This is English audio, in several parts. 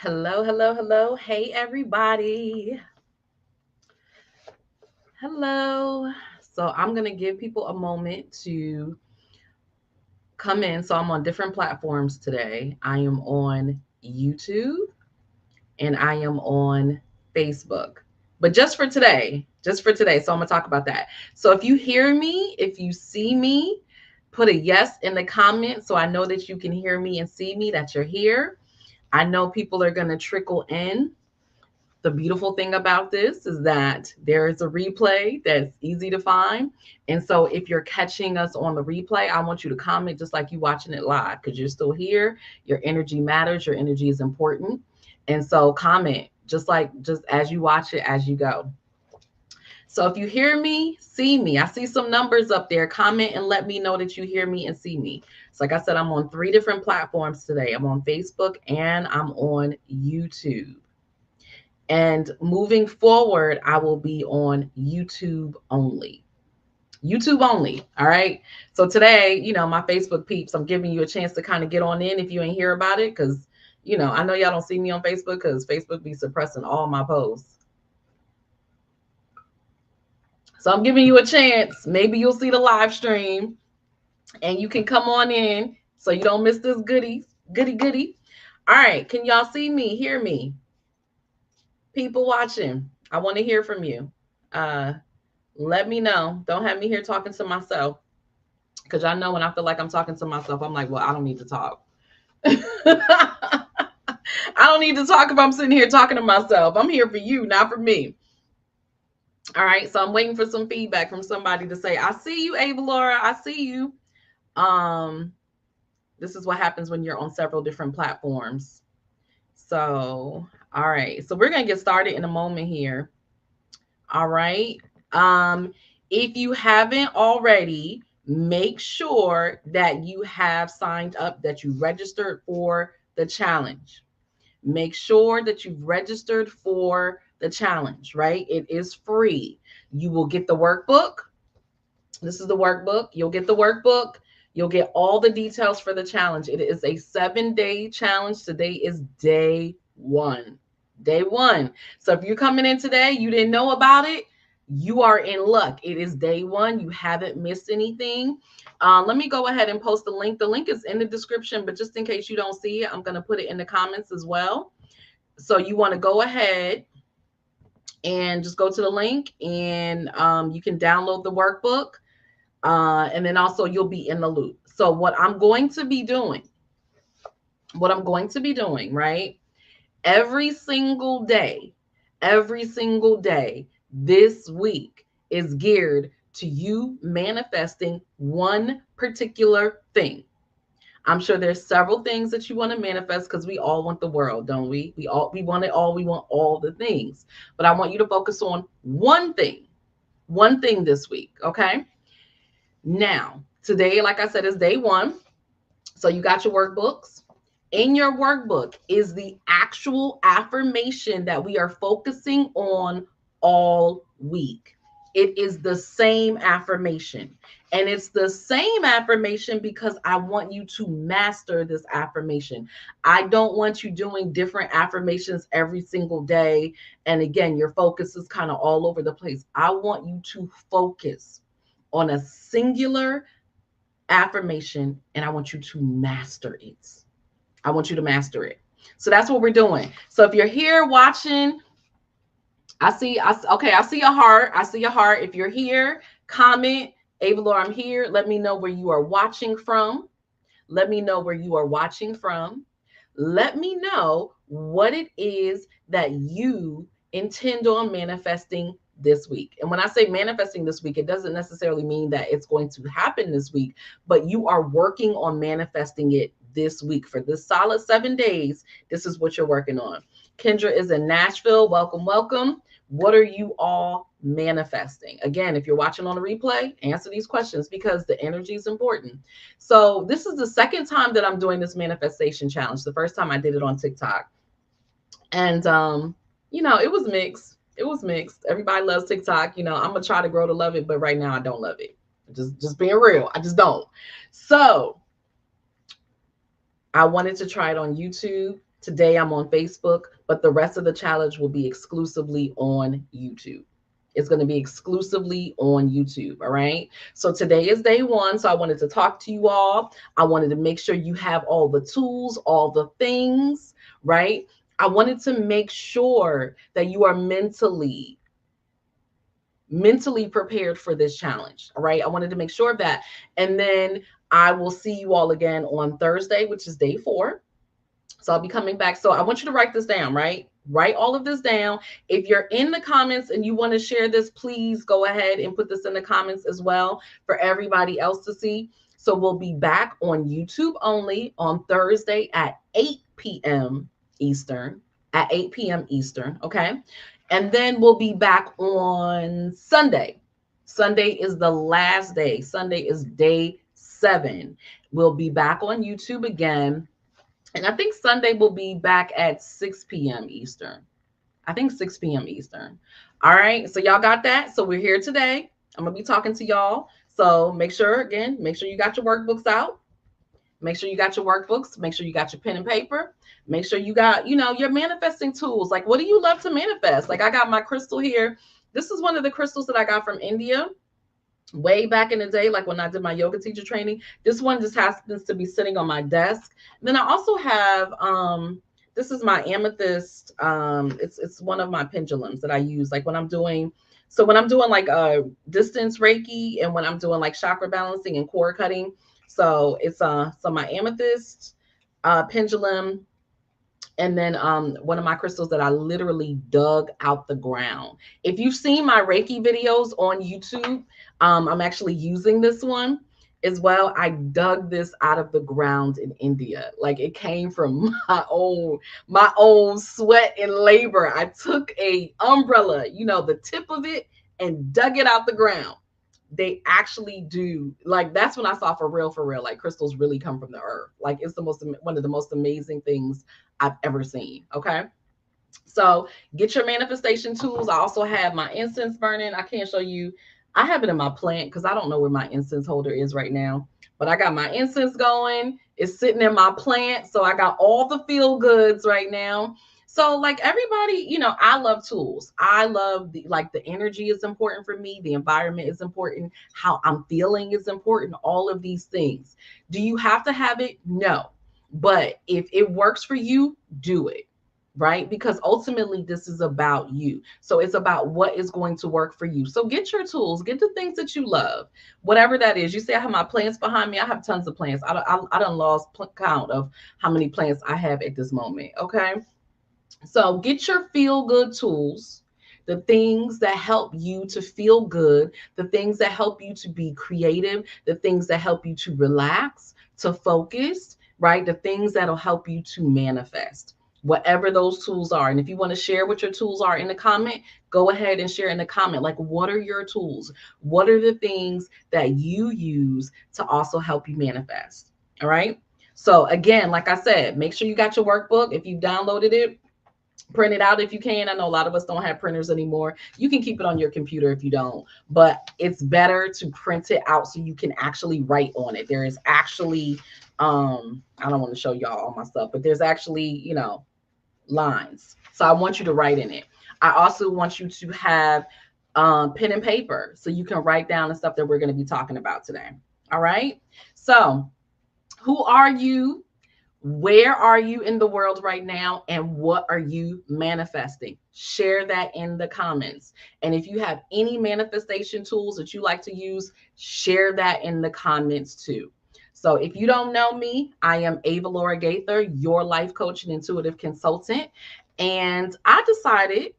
Hello, hello, hello. Hey, everybody. Hello. So, I'm going to give people a moment to come in. So, I'm on different platforms today. I am on YouTube and I am on Facebook. But just for today, just for today. So, I'm going to talk about that. So, if you hear me, if you see me, put a yes in the comments so I know that you can hear me and see me, that you're here. I know people are going to trickle in. The beautiful thing about this is that there is a replay that's easy to find. And so if you're catching us on the replay, I want you to comment just like you watching it live because you're still here. Your energy matters. Your energy is important. And so comment just as you watch it as you go. So if you hear me, see me. I see some numbers up there. Comment and let me know that you hear me and see me. So like I said, I'm on 3 different platforms today. I'm on Facebook and I'm on YouTube. And moving forward, I will be on YouTube only. YouTube only. All right. So today, my Facebook peeps, I'm giving you a chance to kind of get on in if you ain't hear about it. Cause, I know y'all don't see me on Facebook because Facebook be suppressing all my posts. So I'm giving you a chance. Maybe you'll see the live stream and you can come on in so you don't miss this goody. All right. Can y'all see me, hear me? People watching, I want to hear from you. Let me know. Don't have me here talking to myself. Because I know when I feel like I'm talking to myself, I'm like, well, I don't need to talk. I don't need to talk if I'm sitting here talking to myself. I'm here for you, not for me. All right. So I'm waiting for some feedback from somebody to say, I see you, Avalaura. I see you. Um, this is what happens when you're on several different platforms. So, all right. So we're gonna get started in a moment here. All right. If you haven't already, make sure that you have signed up, that you registered for the challenge. Make sure that you've registered for the challenge, right? It is free. You will get the workbook. This is the workbook. You'll get the workbook. You'll get all the details for the challenge. It is a 7-day challenge. Today is day one. Day one. So if you're coming in today, you didn't know about it, you are in luck. It is day one. You haven't missed anything. Let me go ahead and post the link. The link is in the description, but just in case you don't see it, I'm going to put it in the comments as well. So you want to go ahead and just go to the link and you can download the workbook. And then also you'll be in the loop. So what I'm going to be doing, right? Every single day this week is geared to you manifesting one particular thing. I'm sure there's several things that you want to manifest because we all want the world, don't we? We want it all. We want all the things. But I want you to focus on one thing this week, okay? Now, today, like I said, is day one. So you got your workbooks. In your workbook is the actual affirmation that we are focusing on all week. It is the same affirmation. And it's the same affirmation because I want you to master this affirmation. I don't want you doing different affirmations every single day. And again, your focus is kind of all over the place. I want you to focus on a singular affirmation and I want you to master it. I want you to master it. So that's what we're doing. So if you're here watching, I see a heart. I see a heart. If you're here, comment, Avalaura, I'm here. Let me know where you are watching from. Let me know where you are watching from. Let me know what it is that you intend on manifesting this week. And when I say manifesting this week, it doesn't necessarily mean that it's going to happen this week, but you are working on manifesting it this week. For this solid 7 days, this is what you're working on. Kendra is in Nashville. Welcome, welcome. What are you all manifesting? Again, if you're watching on a replay, answer these questions because the energy is important. So this is the second time that I'm doing this manifestation challenge. The first time I did it on TikTok. And, it was mixed. It was mixed. Everybody loves TikTok. I'm going to try to grow to love it, but right now I don't love it. Just being real. I just don't. So I wanted to try it on YouTube. Today I'm on Facebook, but the rest of the challenge will be exclusively on YouTube. It's going to be exclusively on YouTube. All right. So today is day one. So I wanted to talk to you all. I wanted to make sure you have all the tools, all the things, right? I wanted to make sure that you are mentally prepared for this challenge. All right. I wanted to make sure of that. And then I will see you all again on Thursday, which is day 4. So I'll be coming back. So I want you to write this down, right? Write all of this down. If you're in the comments and you want to share this, please go ahead and put this in the comments as well for everybody else to see. So we'll be back on YouTube only on Thursday at 8 p.m. Eastern, okay? And then we'll be back on Sunday. Sunday is the last day. Sunday is day 7. We'll be back on YouTube again. And I think Sunday will be back at 6 p.m. Eastern. I think 6 p.m. Eastern. All right. So y'all got that. So we're here today. I'm going to be talking to y'all. So make sure you got your workbooks out. Make sure you got your workbooks. Make sure you got your pen and paper. Make sure you got, your manifesting tools. Like, what do you love to manifest? Like, I got my crystal here. This is one of the crystals that I got from India way back in the day, like when I did my yoga teacher training. This one just happens to be sitting on my desk. And then I also have this is my amethyst. It's one of my pendulums that I use like when I'm doing like distance Reiki, and when I'm doing like chakra balancing and core cutting. So it's so my amethyst pendulum. And then one of my crystals that I literally dug out the ground. If you've seen my Reiki videos on YouTube, I'm actually using this one as well. I dug this out of the ground in India. Like, it came from my own sweat and labor. I took a umbrella, the tip of it, and dug it out the ground. They actually do. Like, that's when I saw for real, like crystals really come from the earth. Like, it's one of the most amazing things I've ever seen. Okay. So get your manifestation tools. I also have my incense burning. I can't show you. I have it in my plant because I don't know where my incense holder is right now, but I got my incense going. It's sitting in my plant. So I got all the feel goods right now. So like everybody, I love tools. I love the energy is important for me. The environment is important. How I'm feeling is important. All of these things. Do you have to have it? No. But if it works for you, do it. Right? Because ultimately this is about you. So it's about what is going to work for you. So get your tools, get the things that you love, whatever that is. You see, I have my plants behind me. I have tons of plants. I done lost count of how many plants I have at this moment. Okay. So get your feel good tools, the things that help you to feel good, the things that help you to be creative, the things that help you to relax, to focus, right? The things that'll help you to manifest, whatever those tools are. And if you want to share what your tools are in the comment, go ahead and share in the comment. Like, what are your tools? What are the things that you use to also help you manifest? All right. So again, like I said, make sure you got your workbook. If you've downloaded it, print it out if you can. I know a lot of us don't have printers anymore. You can keep it on your computer if you don't, but it's better to print it out so you can actually write on it. There is actually, I don't want to show y'all all my stuff, but there's actually, lines. So I want you to write in it. I also want you to have pen and paper so you can write down the stuff that we're going to be talking about today. All right. So who are you? Where are you in the world right now? And what are you manifesting? Share that in the comments. And if you have any manifestation tools that you like to use, share that in the comments too. So if you don't know me, I am Avalaura Gaither, your life coach and intuitive consultant. And I decided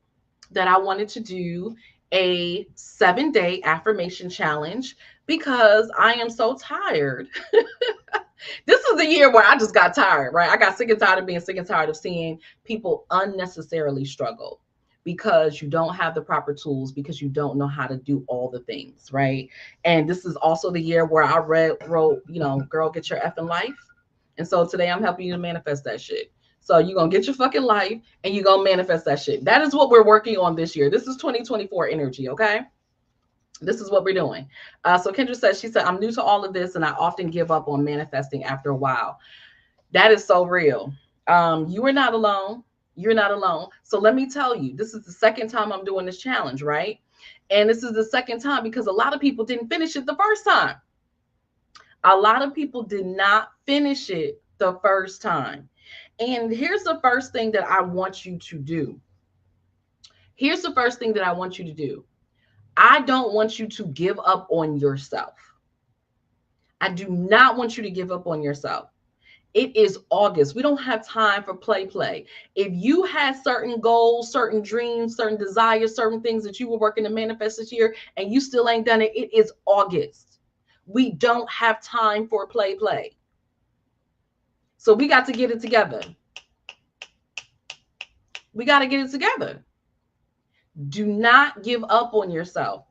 that I wanted to do a 7-day affirmation challenge because I am so tired. This is the year where I just got tired, right? I got sick and tired of being sick and tired of seeing people unnecessarily struggle because you don't have the proper tools, because you don't know how to do all the things, right? And this is also the year where I wrote, girl, get your effing life. And so today I'm helping you to manifest that shit. So you're going to get your fucking life and you're going to manifest that shit. That is what we're working on this year. This is 2024 energy, okay? This is what we're doing. So Kendra says, she said, I'm new to all of this and I often give up on manifesting after a while. That is so real. You are not alone. You're not alone. So let me tell you, this is the second time I'm doing this challenge, right? And this is the second time because a lot of people didn't finish it the first time. A lot of people did not finish it the first time. And here's the first thing that I want you to do. Here's the first thing that I want you to do. I don't want you to give up on yourself. I do not want you to give up on yourself. It is August. We don't have time for play. If you had certain goals, certain dreams, certain desires, certain things that you were working to manifest this year and you still ain't done it, it is August. We don't have time for play. So we got to get it together. We got to get it together. Do not give up on yourself.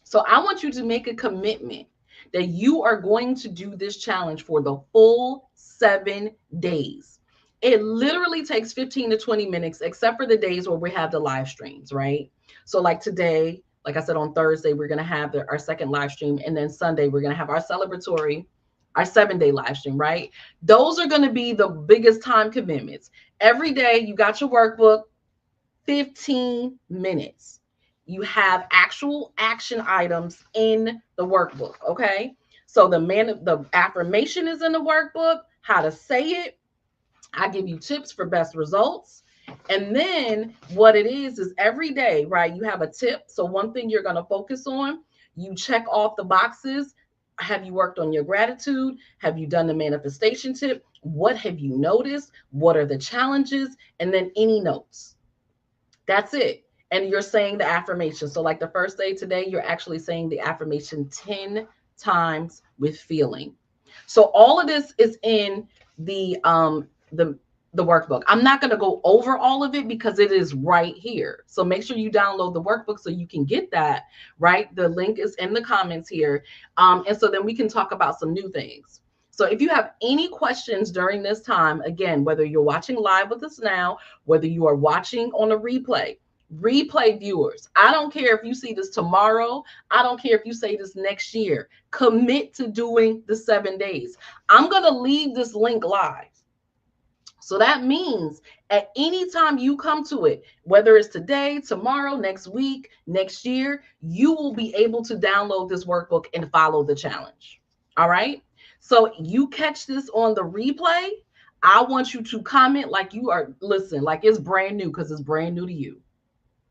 So I want you to make a commitment that you are going to do this challenge for the full 7 days. It literally takes 15 to 20 minutes, except for the days where we have the live streams, right? So like today, like I said, on Thursday, we're going to have our second live stream. And then Sunday, we're going to have our celebratory, our 7-day live stream, right? Those are going to be the biggest time commitments. Every day, you got your workbook, 15 minutes. You have actual action items in the workbook, okay? So the affirmation is in the workbook, how to say it. I give you tips for best results. And then what it is every day, right? You have a tip. So one thing you're going to focus on, you check off the boxes. Have you worked on your gratitude? Have you done the manifestation tip? What have you noticed? What are the challenges? And then any notes. That's it. And you're saying the affirmation. So like the first day today, you're actually saying the affirmation 10 times with feeling. So all of this is in the workbook. I'm not going to go over all of it because it is right here. So make sure you download the workbook so you can get that, right? The link is in the comments here. And so then we can talk about some new things. So if you have any questions during this time, again, whether you're watching live with us now, whether you are watching on a replay viewers, I don't care if you see this tomorrow. I don't care if you say this next year. Commit to doing the 7 days. I'm going to leave this link live. So that means at any time you come to it, whether it's today, tomorrow, next week, next year, you will be able to download this workbook and follow the challenge. All right. So you catch this on the replay. I want you to comment like you are, listen, like it's brand new because it's brand new to you.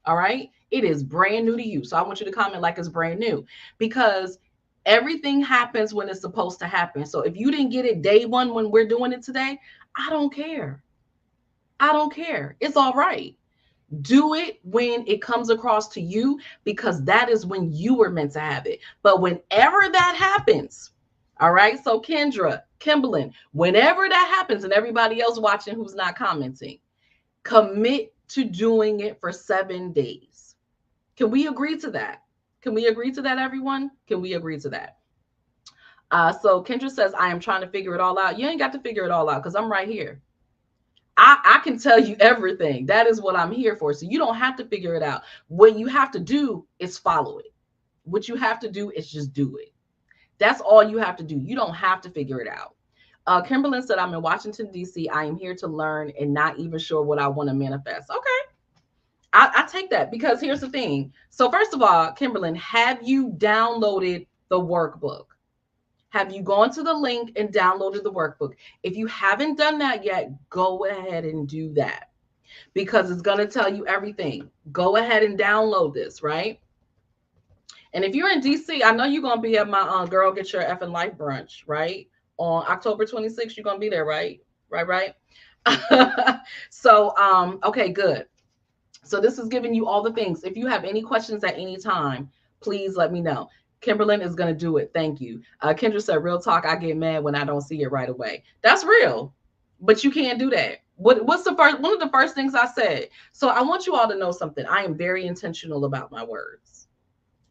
All right. It is brand new to you. So I want you to comment like it's brand new because everything happens when it's supposed to happen. So if you didn't get it day one when we're doing it today, I don't care. I don't care. It's all right. Do it when it comes across to you because that is when you were meant to have it. But whenever that happens, all right. So Kendra, Kimberlyn, whenever that happens and everybody else watching who's not commenting, commit to doing it for 7 days. Can we agree to that? Can we agree to that, everyone? Can we agree to that? So Kendra says, I am trying to figure it all out. You ain't got to figure it all out because I'm right here. I can tell you everything. That is what I'm here for. So you don't have to figure it out. What you have to do is follow it. What you have to do is just do it. That's all you have to do. You don't have to figure it out. Kimberlyn said, I'm in Washington, D.C. I am here to learn and not even sure what I want to manifest. Okay. I take that because here's the thing. So first of all, Kimberlyn, have you downloaded the workbook? Have you gone to the link and downloaded the workbook? If you haven't done that yet, go ahead and do that because it's going to tell you everything. Go ahead and download this, right? And if you're in DC, I know you're going to be at my Girl Get Your Effing Life brunch, right? On October 26th, you're going to be there, right? Right. So, okay, good. So this is giving you all the things. If you have any questions at any time, please let me know. Kimberlyn is going to do it. Thank you. Kendra said, real talk, I get mad when I don't see it right away. That's real, but you can't do that. What's the first, one of the first things I said? So I want you all to know something. I am very intentional about my words.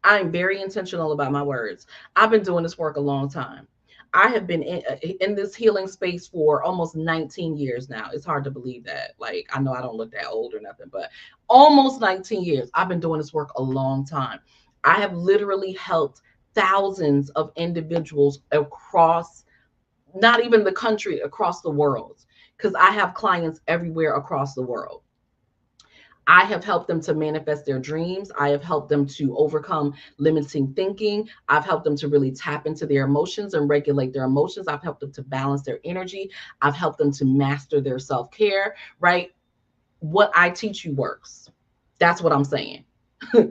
I am very intentional about my words. I've been doing this work a long time. I have been in this healing space for almost 19 years now. It's hard to believe that. Like, I know I don't look that old or nothing, but almost 19 years. I've been doing this work a long time. I have literally helped thousands of individuals across, not even the country, across the world. because I have clients everywhere across the world. I have helped them to manifest their dreams. I have helped them to overcome limiting thinking. I've helped them to really tap into their emotions and regulate their emotions. I've helped them to balance their energy. I've helped them to master their self care, right? What I teach you works. That's what I'm saying.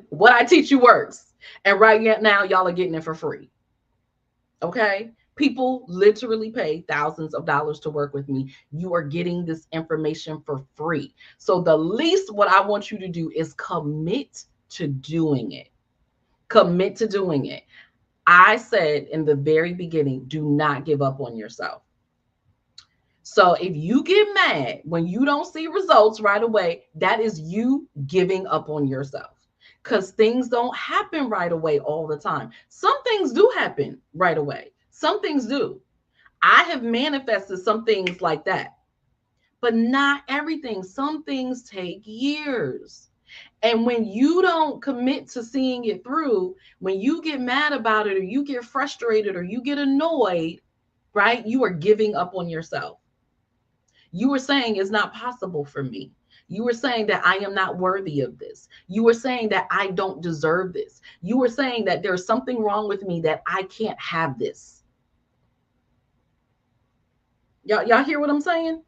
What I teach you works. And right now, y'all are getting it for free. Okay. People literally pay thousands of dollars to work with me. You are getting this information for free. So the least what I want you to do is commit to doing it. Commit to doing it. I said in the very beginning, do not give up on yourself. So if you get mad when you don't see results right away, that is you giving up on yourself. Because things don't happen right away all the time. Some things do happen right away. Some things do. I have manifested some things like that, but not everything. Some things take years. And when you don't commit to seeing it through, when you get mad about it, or you get frustrated, or you get annoyed, right? You are giving up on yourself. You were saying it's not possible for me. You were saying that I am not worthy of this. You were saying that I don't deserve this. You were saying that there's something wrong with me, that I can't have this. Y'all hear what I'm saying?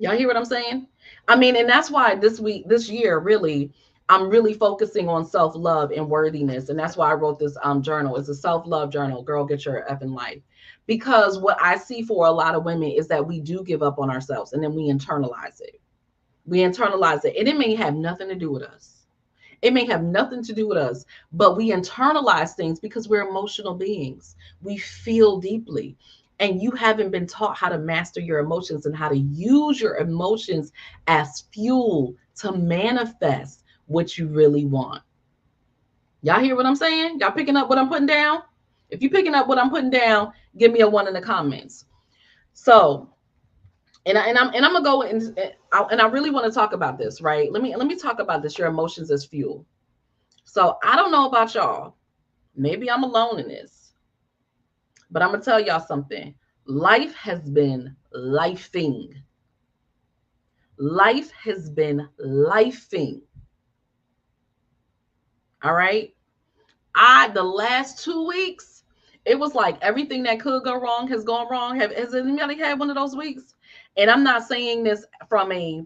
Y'all hear what I'm saying? I mean, and that's why this year, really, I'm really focusing on self-love and worthiness. And that's why I wrote this journal. It's a self-love journal. Girl, get your effing life. Because what I see for a lot of women is that we do give up on ourselves, and then we internalize it. We internalize it. And it may have nothing to do with us. It may have nothing to do with us, but we internalize things because we're emotional beings. We feel deeply. And you haven't been taught how to master your emotions and how to use your emotions as fuel to manifest what you really want. Y'all hear what I'm saying? Y'all picking up what I'm putting down? If you're picking up what I'm putting down, give me a one in the comments. So, I'm gonna go and I really want to talk about this, right? Let me talk about this. Your emotions as fuel. So I don't know about y'all. Maybe I'm alone in this, but I'm gonna tell y'all something. Life has been lifing. Life has been lifing. All right. The last 2 weeks, it was like everything that could go wrong has gone wrong. Has anybody had one of those weeks? And I'm not saying this from a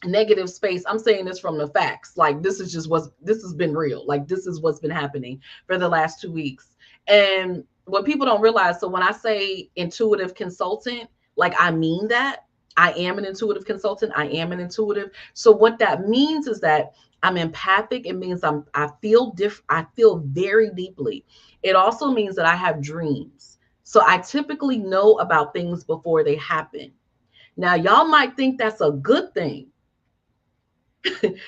negative space. I'm saying this from the facts. Like, this has been real. Like, this is what's been happening for the last 2 weeks. And what people don't realize, so when I say intuitive consultant, like, I mean that. I am an intuitive consultant. I am an intuitive. So what that means is that I'm empathic. It means I feel very deeply. It also means that I have dreams. So I typically know about things before they happen. Now, y'all might think that's a good thing.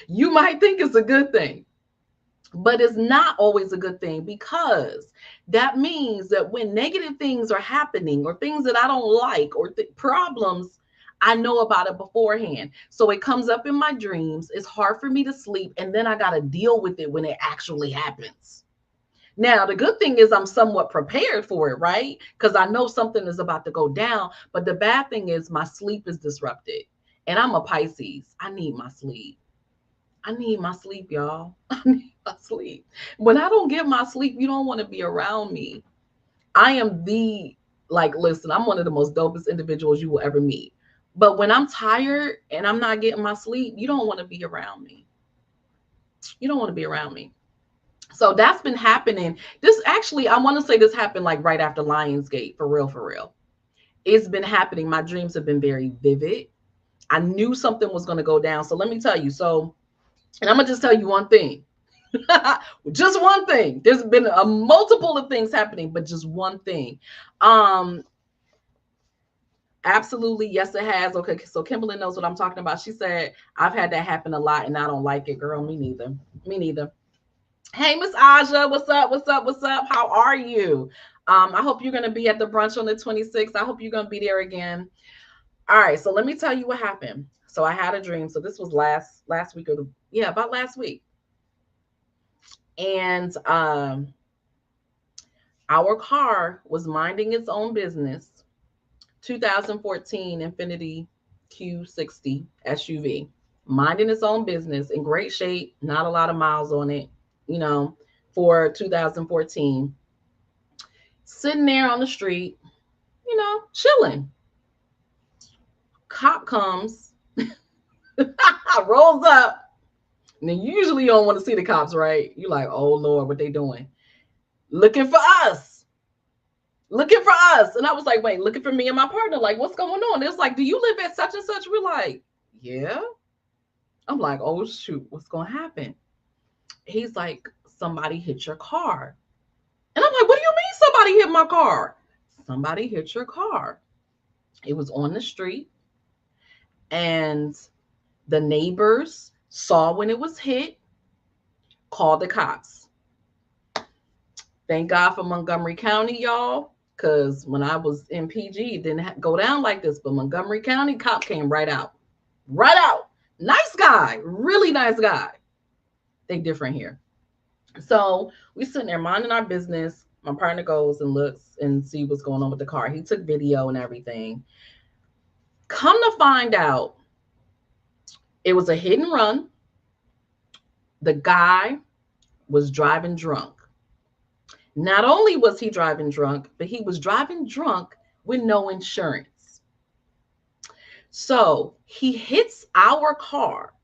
You might think it's a good thing, but it's not always a good thing, because that means that when negative things are happening, or things that I don't like, or problems, I know about it beforehand. So it comes up in my dreams. It's hard for me to sleep. And then I got to deal with it when it actually happens. Now, the good thing is I'm somewhat prepared for it, right? Because I know something is about to go down. But the bad thing is my sleep is disrupted. And I'm a Pisces. I need my sleep. I need my sleep, y'all. I need my sleep. When I don't get my sleep, you don't want to be around me. I am listen, I'm one of the most dopest individuals you will ever meet. But when I'm tired and I'm not getting my sleep, you don't want to be around me. You don't want to be around me. So that's been happening. This actually, I want to say this happened like right after Lionsgate, for real, for real. It's been happening. My dreams have been very vivid. I knew something was going to go down. So let me tell you. So, and I'm going to just tell you one thing. Just one thing. There's been a multiple of things happening, but just one thing. Absolutely, yes, it has. Okay, so Kimberly knows what I'm talking about. She said, I've had that happen a lot and I don't like it. Girl, me neither. Me neither. Hey, Miss Aja, what's up? What's up? What's up? How are you? I hope you're going to be at the brunch on the 26th. I hope you're going to be there again. All right, so let me tell you what happened. So I had a dream. So this was last week, about last week. And our car was minding its own business 2014 Infinity Q60 SUV, minding its own business, in great shape, not a lot of miles on it, you know, for 2014. Sitting there on the street, chilling. Cop comes, rolls up. And then usually you don't want to see the cops, right? You're like, oh Lord, what they doing? Looking for us. Looking for us. And I was like, wait, looking for me and my partner. Like, what's going on? It's like, do you live at such and such? We're like, yeah. I'm like, oh shoot, what's gonna happen? He's like, somebody hit your car. And I'm like, what do you mean somebody hit my car? Somebody hit your car. It was on the street, and the neighbors saw when it was hit, called the cops. Thank God for Montgomery County, y'all, because when I was in PG, it didn't go down like this. But Montgomery County cop came right out. Right out. Nice guy. Really nice guy. They different here. So we sitting there minding our business. My partner goes and looks and see what's going on with the car. He took video and everything. Come to find out, it was a hit and run. The guy was driving drunk. Not only was he driving drunk, but he was driving drunk with no insurance. So he hits our car.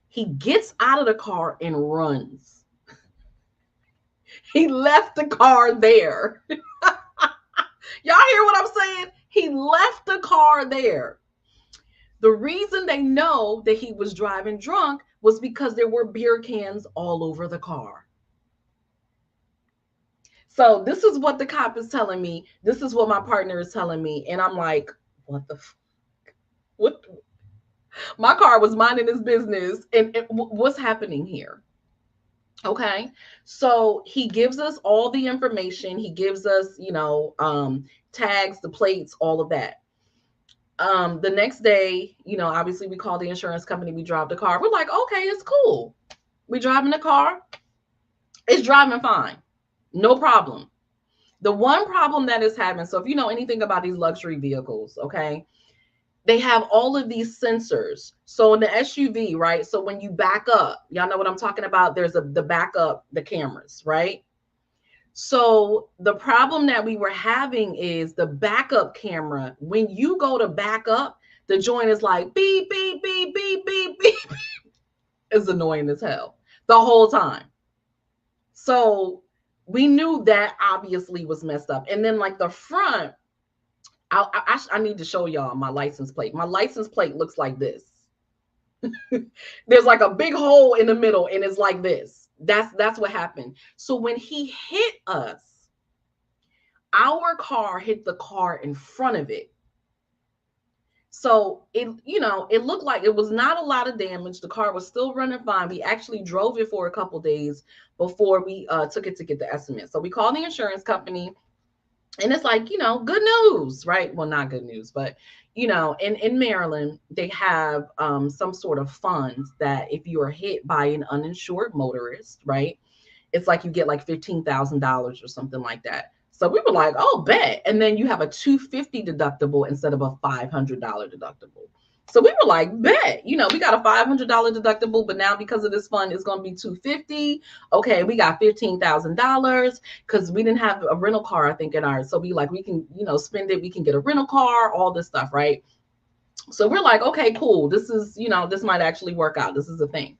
He gets out of the car and runs. He left the car there. Y'all hear what I'm saying? He left the car there. The reason they know that he was driving drunk was because there were beer cans all over the car. So this is what the cop is telling me. This is what my partner is telling me. And I'm like, what the what? My car was minding his business. And what's happening here? Okay. So he gives us all the information. He gives us, tags, the plates, all of that. The next day, obviously we call the insurance company. We drive the car. We're like, okay, it's cool. We driving the car. It's driving fine. No problem. The one problem that is having, so if you know anything about these luxury vehicles, okay, they have all of these sensors. So in the SUV, right? So when you back up, y'all know what I'm talking about? There's the backup, the cameras, right? So the problem that we were having is the backup camera. When you go to back up, the joint is like beep, beep, beep, beep, beep, beep. It's annoying as hell the whole time. So we knew that obviously was messed up. And then like the front, I need to show y'all my license plate. My license plate looks like this. There's like a big hole in the middle and it's like this. That's what happened. So when he hit us, our car hit the car in front of it. So it looked like it was not a lot of damage. The car was still running fine. We actually drove it for a couple days before we took it to get the estimate. So we called the insurance company. And it's like, good news, right? Well, not good news, but, in Maryland, they have some sort of funds that if you are hit by an uninsured motorist, right, it's like you get like $15,000 or something like that. So we were like, oh, bet. And then you have a $250 deductible instead of a $500 deductible. So we were like, bet, we got a $500 deductible, but now because of this fund, it's going to be $250. Okay, we got $15,000 because we didn't have a rental car, I think, in ours. So we can, spend it. We can get a rental car, all this stuff, right? So we're like, okay, cool. This is, this might actually work out. This is a thing.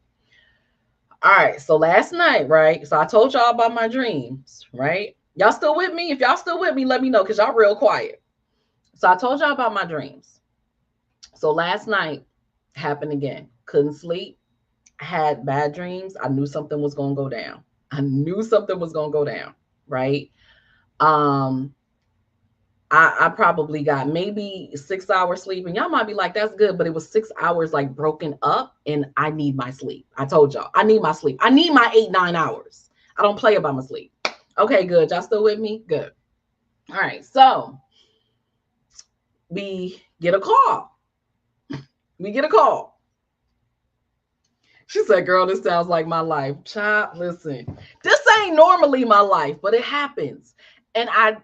All right. So last night, right? So I told y'all about my dreams, right? Y'all still with me? If y'all still with me, let me know because y'all real quiet. So I told y'all about my dreams. So last night happened again. Couldn't sleep. Had bad dreams. I knew something was going to go down. Right? I probably got maybe 6 hours sleep. And y'all might be like, that's good. But it was 6 hours like broken up. And I need my sleep. I told y'all, I need my sleep. I need my 8-9 hours. I don't play about my sleep. Okay, good. Y'all still with me? Good. All right. So we get a call. She said, girl, this sounds like my life. Child, listen, this ain't normally my life, but it happens. And I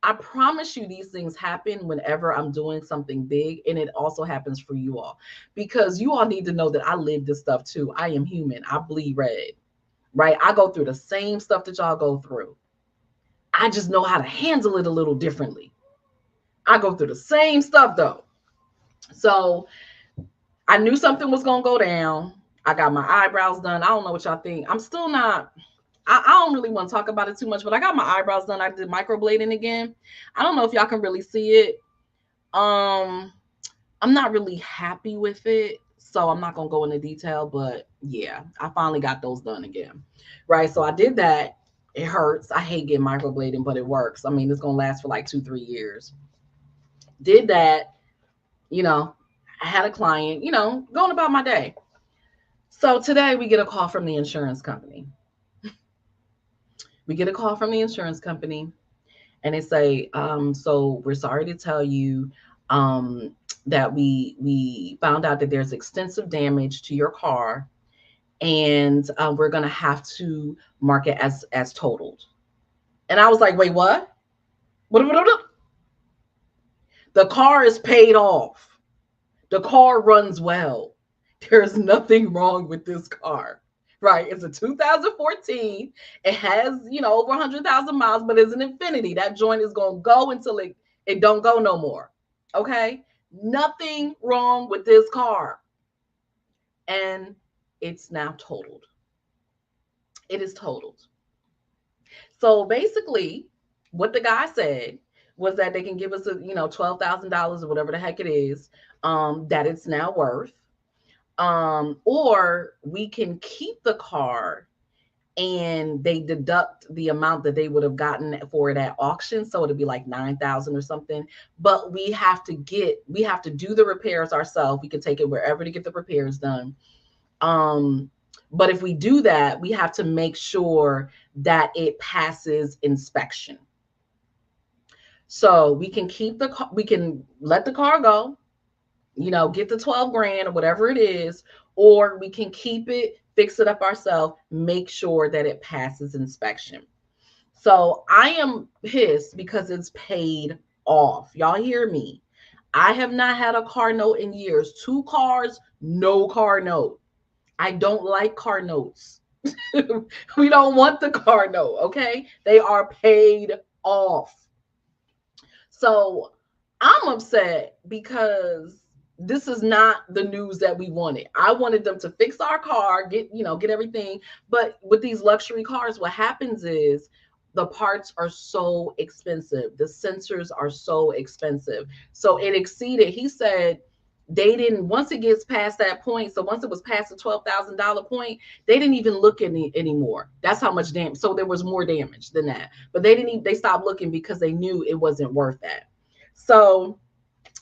I promise you these things happen whenever I'm doing something big, and it also happens for you all, because you all need to know that I live this stuff too. I am human. I bleed red, right? I go through the same stuff that y'all go through. I just know how to handle it a little differently. I go through the same stuff though. So I knew something was going to go down. I got my eyebrows done. I don't know what y'all think. I'm still not, I don't really want to talk about it too much, but I got my eyebrows done. I did microblading again. I don't know if y'all can really see it. I'm not really happy with it, so I'm not going to go into detail, but yeah, I finally got those done again. Right? So I did that. It hurts. I hate getting microblading, but it works. I mean, it's going to last for like 2-3 years. Did that, you know, I had a client, going about my day. So today we get a call from the insurance company. We get a call from the insurance company, and they say, so we're sorry to tell you that we found out that there's extensive damage to your car, and we're gonna have to mark it as totaled. And I was like, wait, what? What? The car is paid off. The car runs well. There's nothing wrong with this car. Right? It's a 2014. It has, over 100,000 miles, but it's an Infinity. That joint is going to go until it don't go no more. Okay? Nothing wrong with this car. And it's now totaled. It is totaled. So basically, what the guy said was that they can give us $12,000 or whatever the heck it is, that it's now worth. Or we can keep the car and they deduct the amount that they would have gotten for it at auction. So it'd be like 9,000 or something. But we have to do the repairs ourselves. We can take it wherever to get the repairs done. But if we do that, we have to make sure that it passes inspection. So we can keep the car, we can let the car go, get the 12 grand or whatever it is, or we can keep it, fix it up ourselves, make sure that it passes inspection. So I am pissed because it's paid off. Y'all hear me? I have not had a car note in years. 2 cars, no car note. I don't like car notes. We don't want the car note, okay? They are paid off. So I'm upset because this is not the news that we wanted. I wanted them to fix our car, get everything. But with these luxury cars, what happens is the parts are so expensive. The sensors are so expensive. So it exceeded, he said, they didn't, once it gets past that point, so once it was past the $12,000 point, they didn't even look anymore. That's how much damage. So there was more damage than that. But they stopped looking because they knew it wasn't worth that. So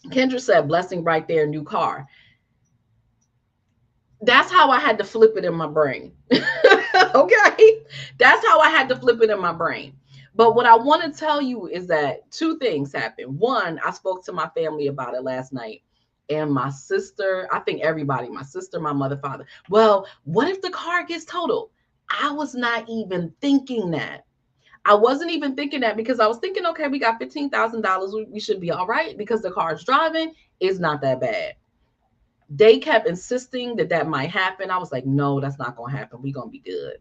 Kendra said, blessing right there, new car. That's how I had to flip it in my brain. Okay? That's how I had to flip it in my brain. But what I want to tell you is that 2 things happened. One, I spoke to my family about it last night. And my sister, I think everybody, my sister, my mother, father, well, what if the car gets totaled? I was not even thinking that. I wasn't even thinking that because I was thinking, okay, we got $15,000. We should be all right because the car's driving. It's not that bad. They kept insisting that might happen. I was like, no, that's not going to happen. We're going to be good.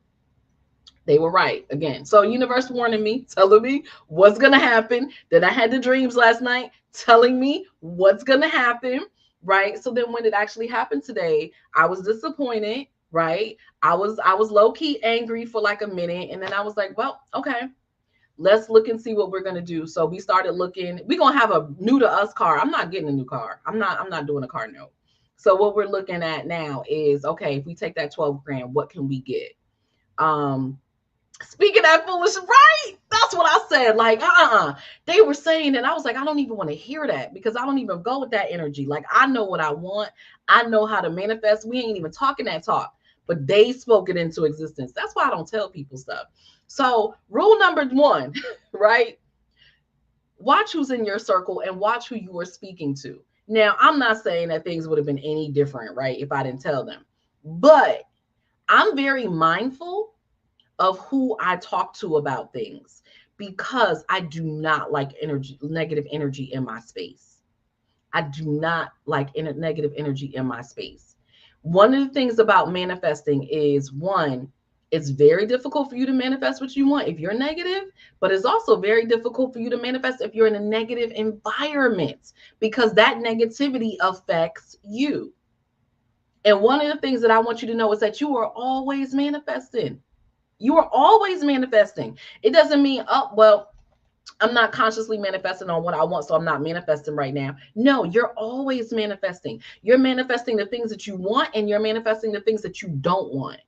They were right again. So universe warning me, telling me what's going to happen. Then I had the dreams last night telling me what's going to happen. Right. So then when it actually happened today, I was disappointed. Right. I was low key angry for like a minute. And then I was like, well, okay, let's look and see what we're going to do. So we started looking. We're going to have a new to us car. I'm not getting a new car. I'm not doing a car note. So what we're looking at now is, okay, if we take that 12 grand, what can we get? Speaking that foolish, right? That's what I said. Like, they were saying, and I was like, I don't even want to hear that because I don't even go with that energy. Like, I know what I want. I know how to manifest. We ain't even talking that talk, but they spoke it into existence. That's why I don't tell people stuff. So rule number 1, right? Watch who's in your circle and watch who you are speaking to. Now, I'm not saying that things would have been any different, right, if I didn't tell them. But I'm very mindful of who I talk to about things because I do not like negative energy in my space. I do not like negative energy in my space. One of the things about manifesting is, one, it's very difficult for you to manifest what you want if you're negative, but it's also very difficult for you to manifest if you're in a negative environment, because that negativity affects you. And one of the things that I want you to know is that you are always manifesting. You are always manifesting. It doesn't mean, oh, well, I'm not consciously manifesting on what I want, so I'm not manifesting right now. No, you're always manifesting. You're manifesting the things that you want, and you're manifesting the things that you don't want.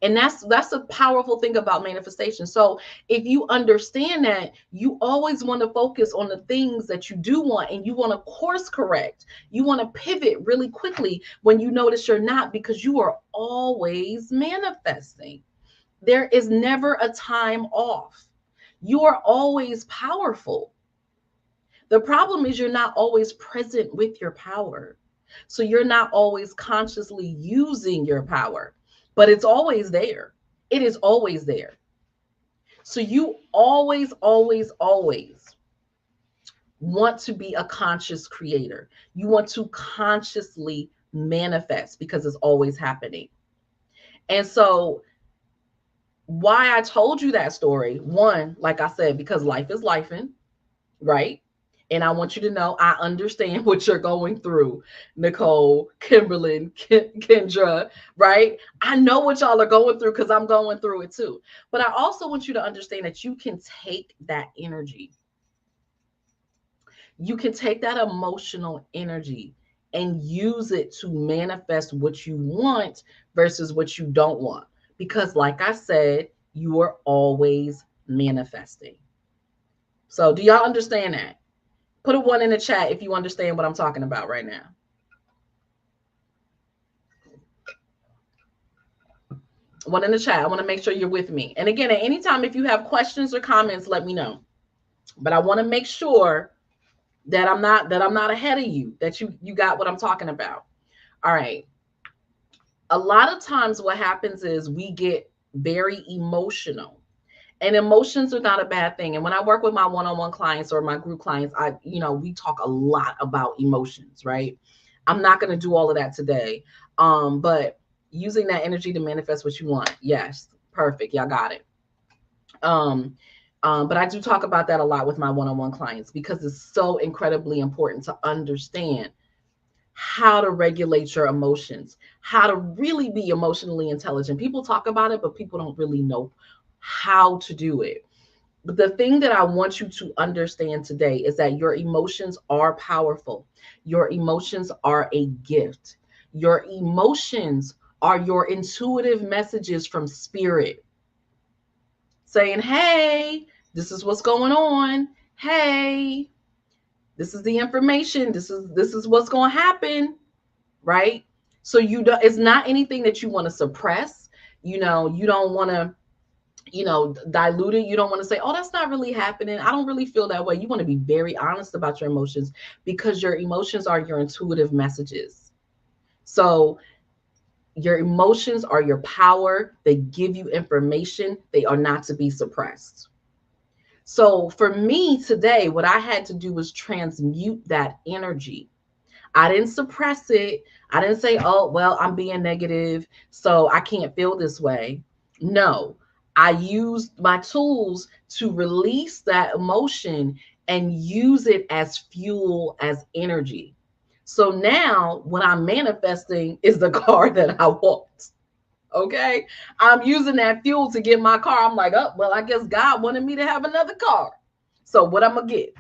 And that's a powerful thing about manifestation. So if you understand that, you always want to focus on the things that you do want, and you want to course correct. You want to pivot really quickly when you notice you're not, because you are always manifesting. There is never a time off. You are always powerful. The problem is you're not always present with your power. So you're not always consciously using your power, but it's always there. It is always there. So you always, always, always want to be a conscious creator. You want to consciously manifest because it's always happening. And so why I told you that story, one, like I said, because life is lifing, right? And I want you to know I understand what you're going through, Nicole, Kimberly, Kendra, right? I know what y'all are going through because I'm going through it too. But I also want you to understand that you can take that energy. You can take that emotional energy and use it to manifest what you want versus what you don't want. Because, like I said, you are always manifesting. So, do y'all understand that? Put a 1 in the chat if you understand what I'm talking about right now. One in the chat. I want to make sure you're with me. And again, at any time, if you have questions or comments, let me know. But I want to make sure that I'm not ahead of you, that you got what I'm talking about. All right. A lot of times what happens is we get very emotional. And emotions are not a bad thing. And when I work with my one-on-one clients or my group clients, we talk a lot about emotions, right? I'm not going to do all of that today. But using that energy to manifest what you want. Yes. Perfect. Y'all got it. But I do talk about that a lot with my one-on-one clients because it's so incredibly important to understand how to regulate your emotions, how to really be emotionally intelligent. People talk about it, but people don't really know how to do it. But the thing that I want you to understand today is that your emotions are powerful. Your emotions are a gift. Your emotions are your intuitive messages from spirit saying, hey, this is what's going on. Hey, this is the information. This is what's going to happen, right? So it's not anything that you want to suppress. You don't want to dilute it. You don't want to say, oh, that's not really happening. I don't really feel that way. You want to be very honest about your emotions because your emotions are your intuitive messages. So your emotions are your power. They give you information. They are not to be suppressed. So for me today, what I had to do was transmute that energy. I didn't suppress it. I didn't say, oh, well, I'm being negative, so I can't feel this way. No, I used my tools to release that emotion and use it as fuel, as energy. So now what I'm manifesting is the car that I want. Okay. I'm using that fuel to get my car. I'm like, oh, well, I guess God wanted me to have another car. So what I'm going to get?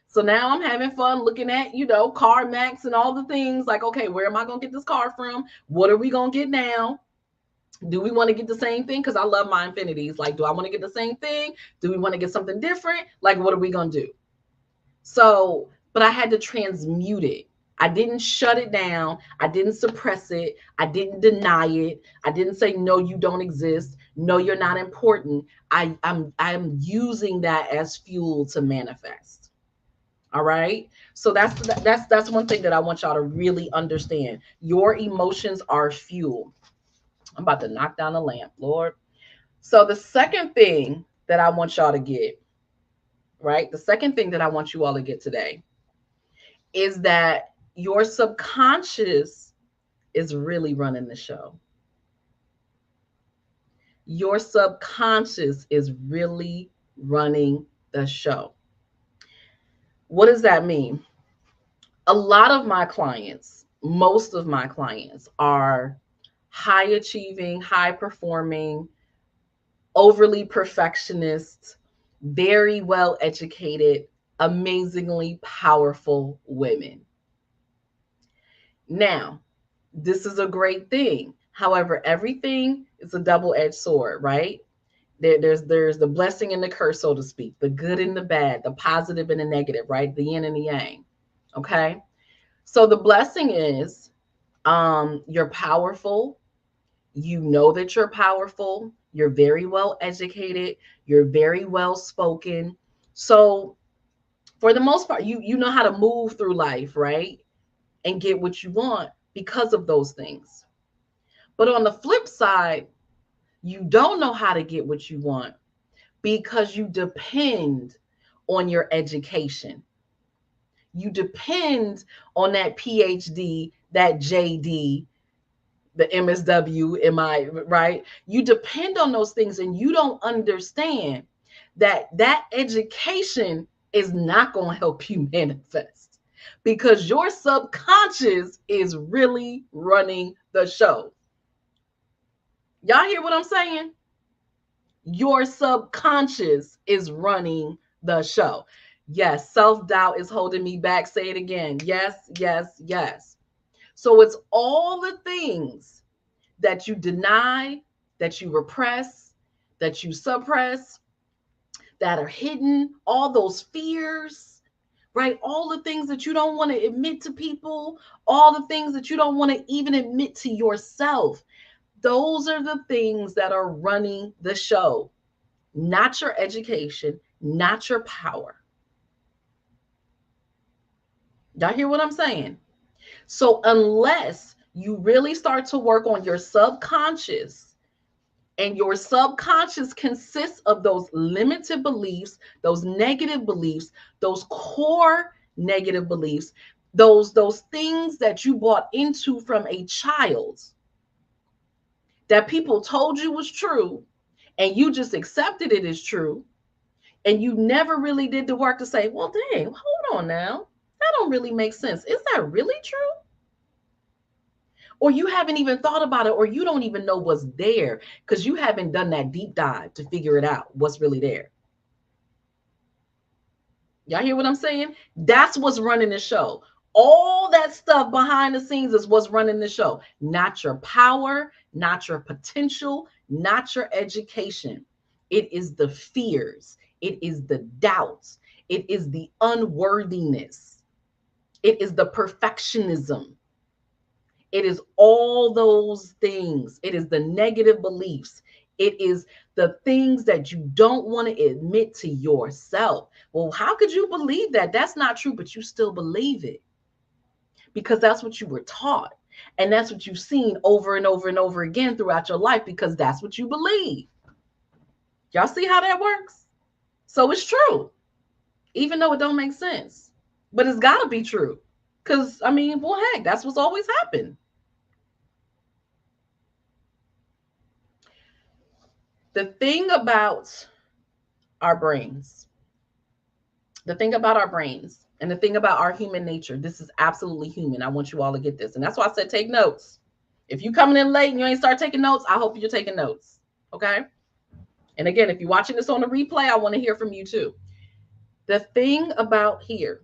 So now I'm having fun looking at, car max and all the things like, okay, where am I going to get this car from? What are we going to get now? Do we want to get the same thing? Because I love my infinities. Like, do I want to get the same thing? Do we want to get something different? Like, what are we going to do? So, but I had to transmute it. I didn't shut it down. I didn't suppress it. I didn't deny it. I didn't say, no, you don't exist. No, you're not important. I'm using that as fuel to manifest. All right. So that's one thing that I want y'all to really understand. Your emotions are fuel. I'm about to knock down the lamp, Lord. So the second thing that I want y'all to get, right? The second thing that I want you all to get today is that your subconscious is really running the show. Your subconscious is really running the show. What does that mean? A lot of my clients, most of my clients are high achieving, high performing, overly perfectionist, very well educated, amazingly powerful women. Now, this is a great thing. However, everything is a double-edged sword, right? There's the blessing and the curse, so to speak, the good and the bad, the positive and the negative, right? The yin and the yang. Okay. So the blessing is you're powerful. You know that you're powerful. You're very well educated. You're very well spoken. So for the most part, you know how to move through life, right? And get what you want because of those things. But on the flip side, you don't know how to get what you want because you depend on your education. You depend on that PhD, that JD, the MSW, right? You depend on those things and you don't understand that that education is not going to help you manifest because your subconscious is really running the show. Y'all hear what I'm saying? Your subconscious is running the show. Yes, self-doubt is holding me back. Say it again. Yes, yes, yes. So it's all the things that you deny, that you repress, that you suppress, that are hidden, all those fears, right? All the things that you don't want to admit to people, all the things that you don't want to even admit to yourself. Those are the things that are running the show, not your education, not your power. Y'all hear what I'm saying? So unless you really start to work on your subconscious, and your subconscious consists of those limited beliefs, those negative beliefs, those core negative beliefs, those things that you bought into from a child that people told you was true and you just accepted it as true and you never really did the work to say, well, dang, hold on now. That don't really make sense. Is that really true? Or you haven't even thought about it, or you don't even know what's there because you haven't done that deep dive to figure it out, what's really there. Y'all hear what I'm saying? That's what's running the show. All that stuff behind the scenes is what's running the show. Not your power, not your potential, not your education. It is the fears. It is the doubts. It is the unworthiness. It is the perfectionism. It is all those things. It is the negative beliefs. It is the things that you don't want to admit to yourself. Well, how could you believe that? That's not true, but you still believe it because that's what you were taught. And that's what you've seen over and over and over again throughout your life because that's what you believe. Y'all see how that works? So it's true, even though it don't make sense. But it's got to be true because, I mean, well, heck, that's what's always happened. The thing about our brains, the thing about our brains and the thing about our human nature, this is absolutely human. I want you all to get this. And that's why I said take notes. If you coming in late and you ain't start taking notes, I hope you're taking notes. Okay. And again, if you're watching this on the replay, I want to hear from you too. The thing about here,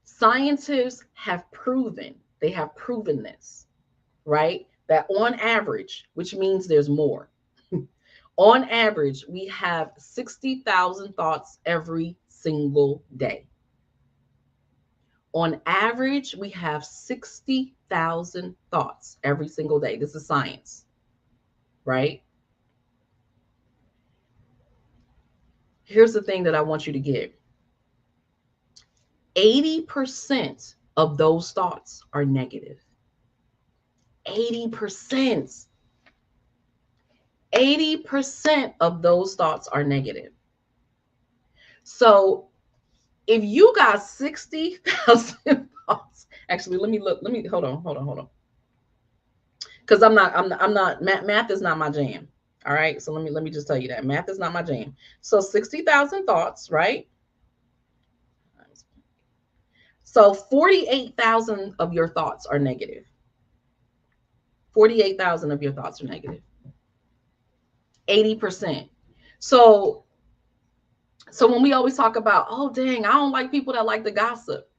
scientists have proven, they have proven this, right? That on average, which means there's more, on average, we have 60,000 thoughts every single day. On average, we have 60,000 thoughts every single day. This is science, right? Here's the thing that I want you to get. 80% of those thoughts are negative. 80%. 80% of those thoughts are negative. So if you got 60,000 thoughts, actually, let me hold on. Because I'm not, math is not my jam. All right. So let me just tell you that math is not my jam. So 60,000 thoughts, right? So 48,000 of your thoughts are negative. 48,000 of your thoughts are negative. 80%. So when we always talk about, oh dang, I don't like people that like to gossip.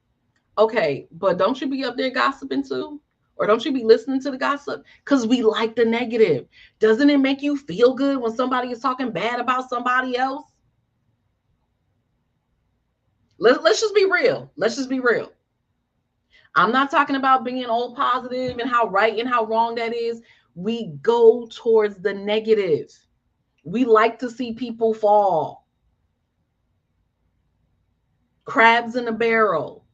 Okay, but don't you be up there gossiping too? Or don't you be listening to the gossip? Because we like the negative. Doesn't it make you feel good when somebody is talking bad about somebody else? Let's just be real. Let's just be real. I'm not talking about being all positive and how right and how wrong that is. We go towards the negative. We like to see people fall. Crabs in a barrel.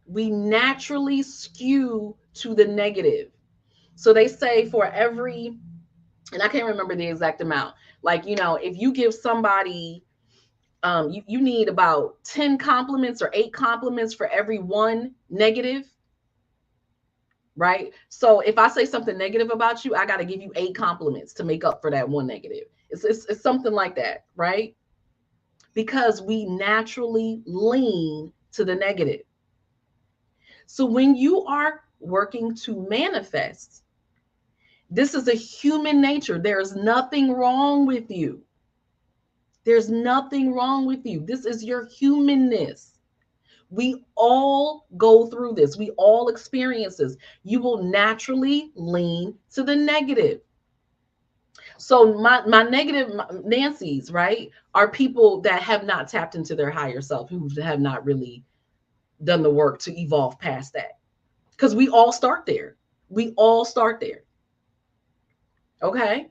We naturally skew to the negative. So they say for every, and I can't remember the exact amount, like, if you give somebody, you need about 10 compliments or 8 compliments for every one negative, right? So if I say something negative about you, I got to give you 8 compliments to make up for that one negative. It's something like that, right? Because we naturally lean to the negative. So when you are working to manifest, this is a human nature. There's nothing wrong with you. There's nothing wrong with you. This is your humanness. We all go through this. We all experience this. You will naturally lean to the negative. So my negative Nancy's, right, are people that have not tapped into their higher self, who have not really done the work to evolve past that. Because we all start there. We all start there. Okay?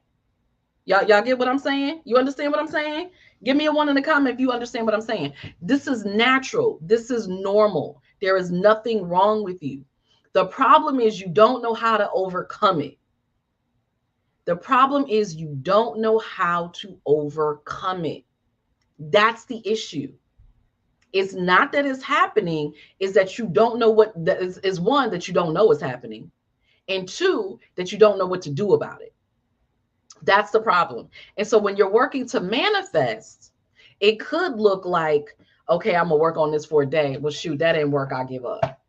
Y'all get what I'm saying? You understand what I'm saying? Give me a 1 in the comment if you understand what I'm saying. This is natural. This is normal. There is nothing wrong with you. The problem is you don't know how to overcome it. The problem is you don't know how to overcome it. That's the issue. It's not that it's happening, is that you don't know what that is. One, that you don't know is happening. And 2, that you don't know what to do about it. That's the problem. And so when you're working to manifest, it could look like, okay, I'm going to work on this for a day. Well, shoot, that didn't work. I give up.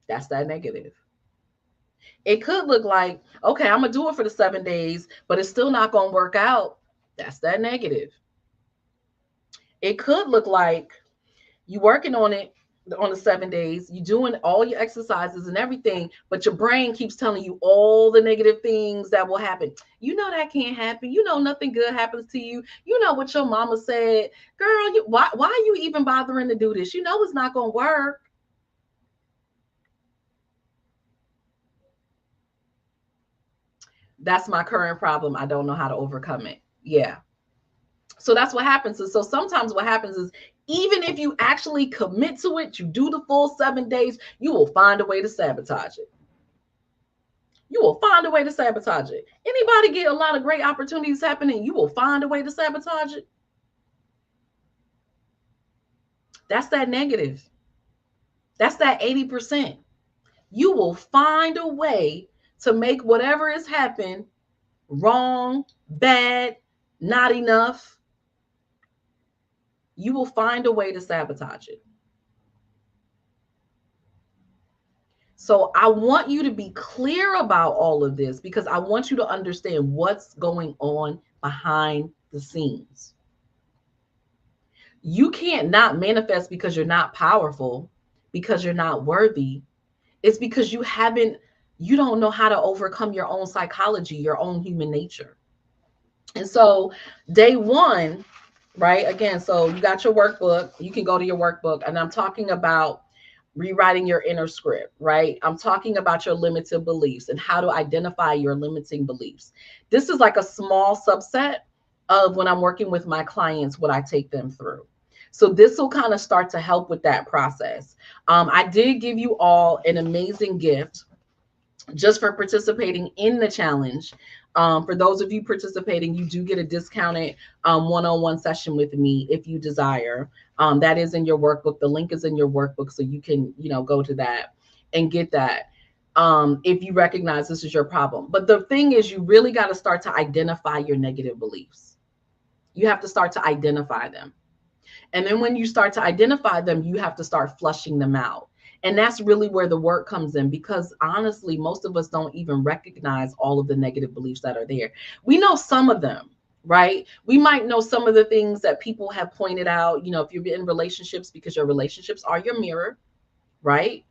That's that negative. It could look like, okay, I'm going to do it for the 7 days, but it's still not going to work out. That's that negative. It could look like you working on it on the 7 days, you doing all your exercises and everything, but your brain keeps telling you all the negative things that will happen. You know that can't happen. You know nothing good happens to you. You know what your mama said. Girl, why are you even bothering to do this? You know it's not going to work. That's my current problem. I don't know how to overcome it. Yeah. So that's what happens. So sometimes what happens is, even if you actually commit to it, you do the full 7 days, you will find a way to sabotage it. You will find a way to sabotage it. Anybody get a lot of great opportunities happening, you will find a way to sabotage it. That's that negative. That's that 80%. You will find a way to make whatever has happened wrong, bad, not enough. You will find a way to sabotage it. So I want you to be clear about all of this, because I want you to understand what's going on behind the scenes. You can't not manifest because you're not powerful, because you're not worthy. It's because you don't know how to overcome your own psychology, your own human nature. And so day 1, right? Again, so you got your workbook. You can go to your workbook, and I'm talking about rewriting your inner script, right? I'm talking about your limited beliefs and how to identify your limiting beliefs. This is like a small subset of when I'm working with my clients, what I take them through. So this will kind of start to help with that process. I did give you all an amazing gift just for participating in the challenge. For those of you participating, you do get a discounted one-on-one session with me if you desire. That is in your workbook. The link is in your workbook, so you can, go to that and get that if you recognize this is your problem. But the thing is, you really got to start to identify your negative beliefs. You have to start to identify them. And then when you start to identify them, you have to start flushing them out. And that's really where the work comes in, because honestly, most of us don't even recognize all of the negative beliefs that are there. We know some of them, right? We might know some of the things that people have pointed out, if you're in relationships, because your relationships are your mirror, right?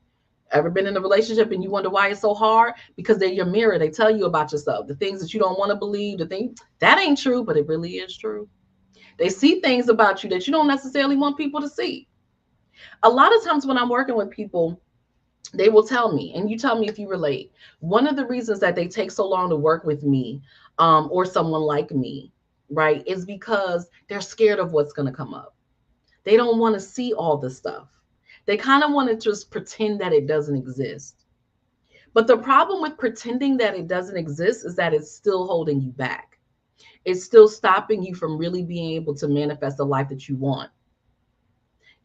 Ever been in a relationship and you wonder why it's so hard? Because they're your mirror. They tell you about yourself, the things that you don't want to believe, the thing that ain't true, but it really is true. They see things about you that you don't necessarily want people to see. A lot of times when I'm working with people, they will tell me, and you tell me if you relate, one of the reasons that they take so long to work with me, or someone like me, right, is because they're scared of what's going to come up. They don't want to see all the stuff. They kind of want to just pretend that it doesn't exist. But the problem with pretending that it doesn't exist is that it's still holding you back. It's still stopping you from really being able to manifest the life that you want.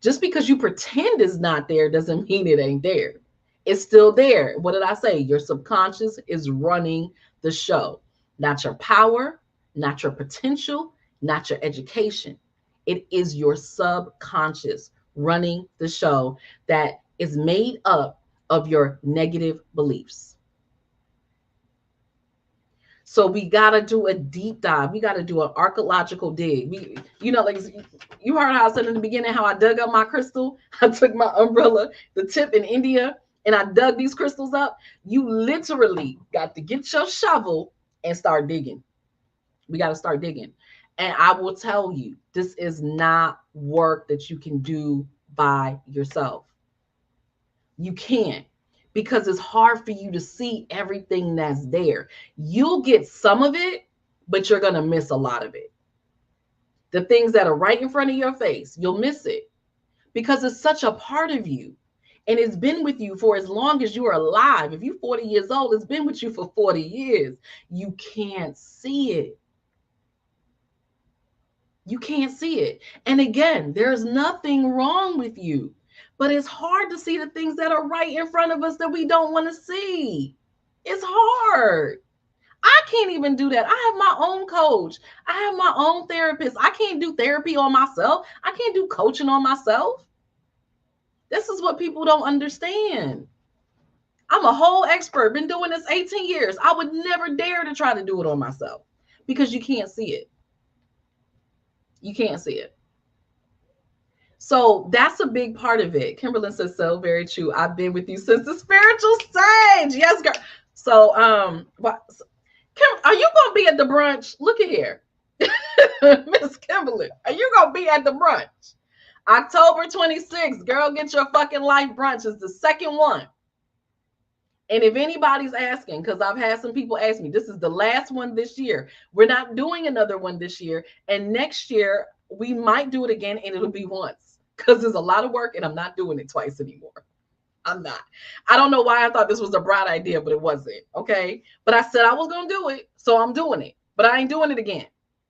Just because you pretend it's not there doesn't mean it ain't there. It's still there. What did I say? Your subconscious is running the show. Not your power, not your potential, not your education. It is your subconscious running the show that is made up of your negative beliefs. So we got to do a deep dive. We got to do an archaeological dig. Like you heard how I said in the beginning, how I dug up my crystal. I took my umbrella, the tip in India, and I dug these crystals up. You literally got to get your shovel and start digging. We got to start digging. And I will tell you, this is not work that you can do by yourself. You can't, because it's hard for you to see everything that's there. You'll get some of it, but you're going to miss a lot of it. The things that are right in front of your face, you'll miss it because it's such a part of you. And it's been with you for as long as you are alive. If you're 40 years old, it's been with you for 40 years. You can't see it. You can't see it. And again, there's nothing wrong with you. But it's hard to see the things that are right in front of us that we don't want to see. It's hard. I can't even do that. I have my own coach. I have my own therapist. I can't do therapy on myself. I can't do coaching on myself. This is what people don't understand. I'm a whole expert. Been doing this 18 years. I would never dare to try to do it on myself because you can't see it. You can't see it. So that's a big part of it. Kimberly says, so very true. I've been with you since the spiritual stage. Yes, girl. So, Kim, are you going to be at the brunch? Look at here. Miss Kimberly, are you going to be at the brunch? October 26th, girl, get your fucking life brunch is the second one. And if anybody's asking, because I've had some people ask me, this is the last one this year. We're not doing another one this year. And next year, we might do it again, and it'll be once because there's a lot of work and I'm not doing it twice anymore. I'm not. I don't know why I thought this was a bright idea, but it wasn't. Okay. But I said I was going to do it. So I'm doing it, but I ain't doing it again.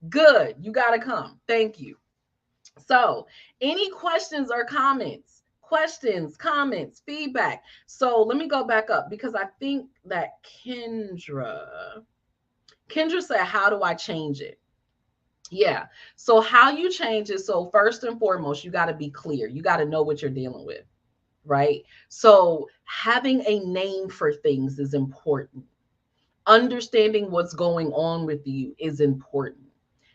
Good. You got to come. Thank you. So any questions or comments? Questions, comments, feedback. So let me go back up because I think that Kendra said, how do I change it? Yeah. So how you change it. So first and foremost, you got to be clear. You got to know what you're dealing with, right? So having a name for things is important. Understanding what's going on with you is important.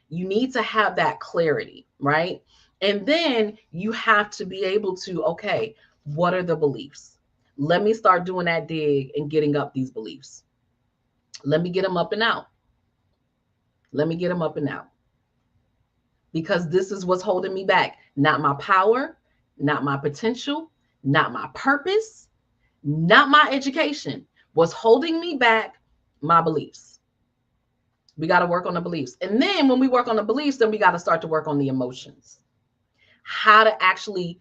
You need to have that clarity, right? And then you have to be able to, okay, what are the beliefs? Let me start doing that dig and getting up these beliefs. Let me get them up and out. Let me get them up and out. Because this is what's holding me back. Not my power, not my potential, not my purpose, not my education. What's holding me back, my beliefs. We got to work on the beliefs. And then when we work on the beliefs, then we got to start to work on the emotions. How to actually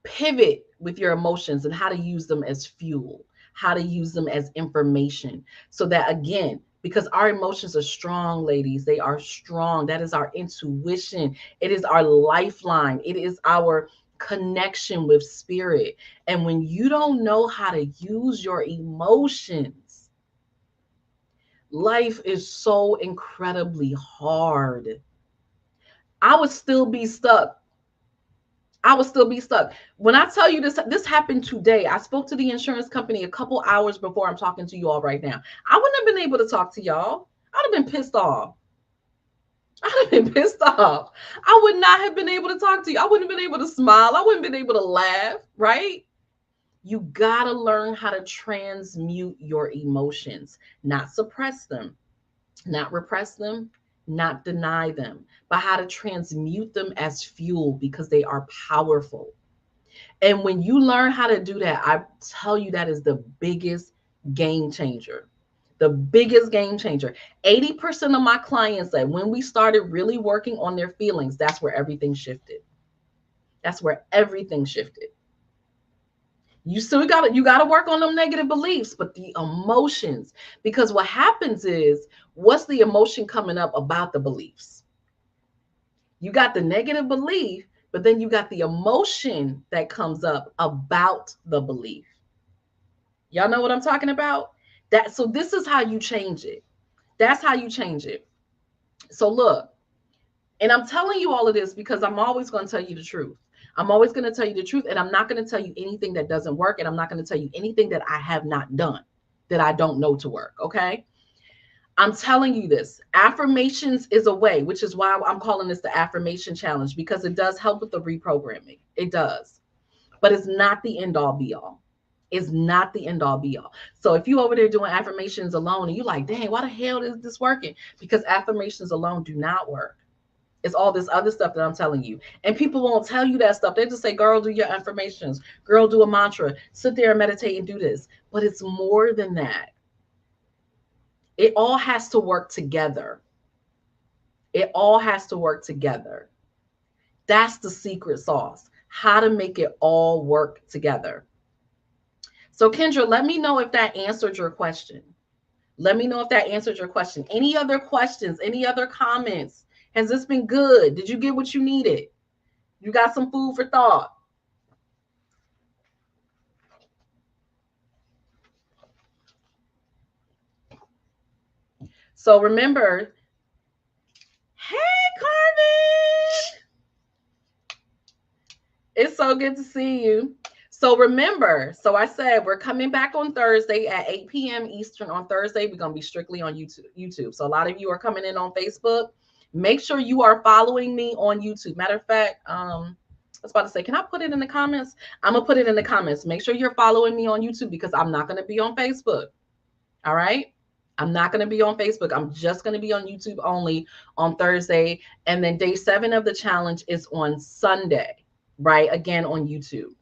pivot with your emotions and how to use them as fuel, how to use them as information so that, again, because our emotions are strong, ladies. They are strong. That is our intuition. It is our lifeline. It is our connection with spirit. And when you don't know how to use your emotions, life is so incredibly hard. I would still be stuck. I would still be stuck. When I tell you this happened today. I spoke to the insurance company a couple hours before I'm talking to you all right now. I wouldn't have been able to talk to y'all. I'd have been pissed off. I'd have been pissed off. I would not have been able to talk to you. I wouldn't have been able to smile. I wouldn't have been able to laugh, right? You got to learn how to transmute your emotions, not suppress them, not repress them, not deny them, but how to transmute them as fuel because they are powerful. And when you learn how to do that, I tell you that is the biggest game changer. The biggest game changer. 80% of my clients said when we started really working on their feelings, that's where everything shifted. That's where everything shifted. You gotta work on them negative beliefs, but the emotions, because what happens is, what's the emotion coming up about the beliefs? You got the negative belief, but then you got the emotion that comes up about the belief. Y'all know what I'm talking about? So this is how you change it. That's how you change it. So look, and I'm telling you all of this because I'm always going to tell you the truth. I'm always going to tell you the truth, and I'm not going to tell you anything that doesn't work, and I'm not going to tell you anything that I have not done, that I don't know to work, okay? I'm telling you this. Affirmations is a way, which is why I'm calling this the affirmation challenge, because it does help with the reprogramming. It does. But it's not the end all be all. It's not the end all be all. So if you over there doing affirmations alone and you like, dang, why the hell is this working? Because affirmations alone do not work. It's all this other stuff that I'm telling you. And people won't tell you that stuff. They just say, girl, do your affirmations. Girl, do a mantra. Sit there and meditate and do this. But it's more than that. It all has to work together. It all has to work together. That's the secret sauce. How to make it all work together. So Kendra, let me know if that answered your question. Let me know if that answered your question. Any other questions? Any other comments? Has this been good? Did you get what you needed? You got some food for thought? So remember, hey, Carmen. It's so good to see you. So remember, so I said we're coming back on Thursday at 8 p.m. Eastern on Thursday. We're going to be strictly on YouTube. So a lot of you are coming in on Facebook. Make sure you are following me on YouTube. Matter of fact, I was about to say, can I put it in the comments? I'm going to put it in the comments. Make sure you're following me on YouTube because I'm not going to be on Facebook. All right? I'm not going to be on Facebook. I'm just going to be on YouTube only on Thursday. And then day 7 of the challenge is on Sunday, right? Again, on YouTube.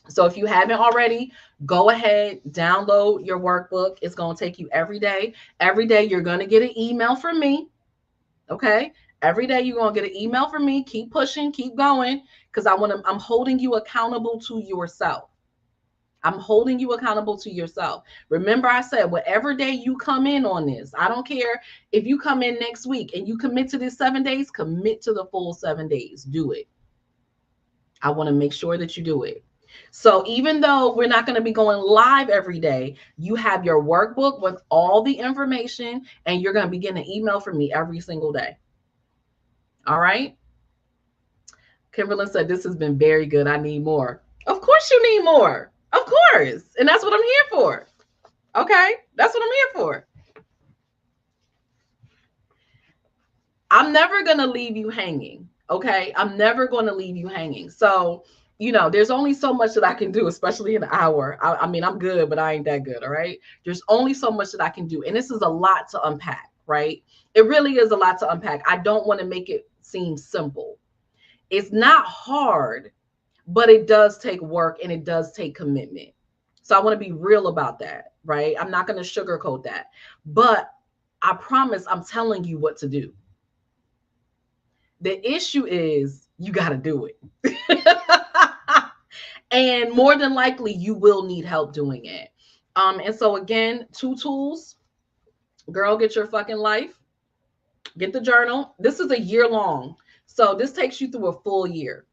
So if you haven't already, go ahead, download your workbook. It's going to take you every day. Every day you're going to get an email from me. Okay? Every day you're going to get an email from me. Keep pushing, keep going, because I'm holding you accountable to yourself. I'm holding you accountable to yourself. Remember, I said, whatever day you come in on this, I don't care if you come in next week and you commit to this 7 days, commit to the full 7 days. Do it. I want to make sure that you do it. So even though we're not going to be going live every day, you have your workbook with all the information, and you're going to be getting an email from me every single day. All right. Kimberly said, this has been very good. I need more. Of course you need more. Of course. And that's what I'm here for. Okay. That's what I'm here for. I'm never going to leave you hanging. Okay. I'm never going to leave you hanging. So, there's only so much that I can do, especially in an hour. I mean, I'm good, but I ain't that good. All right. There's only so much that I can do. And this is a lot to unpack, right? It really is a lot to unpack. I don't want to make it seem simple. It's not hard, but it does take work and it does take commitment. So I want to be real about that, right? I'm not going to sugarcoat that. But I promise I'm telling you what to do. The issue is you got to do it. And more than likely, you will need help doing it. And so again, 2 tools. Girl, get your fucking life. Get the journal. This is a year long. So this takes you through a full year.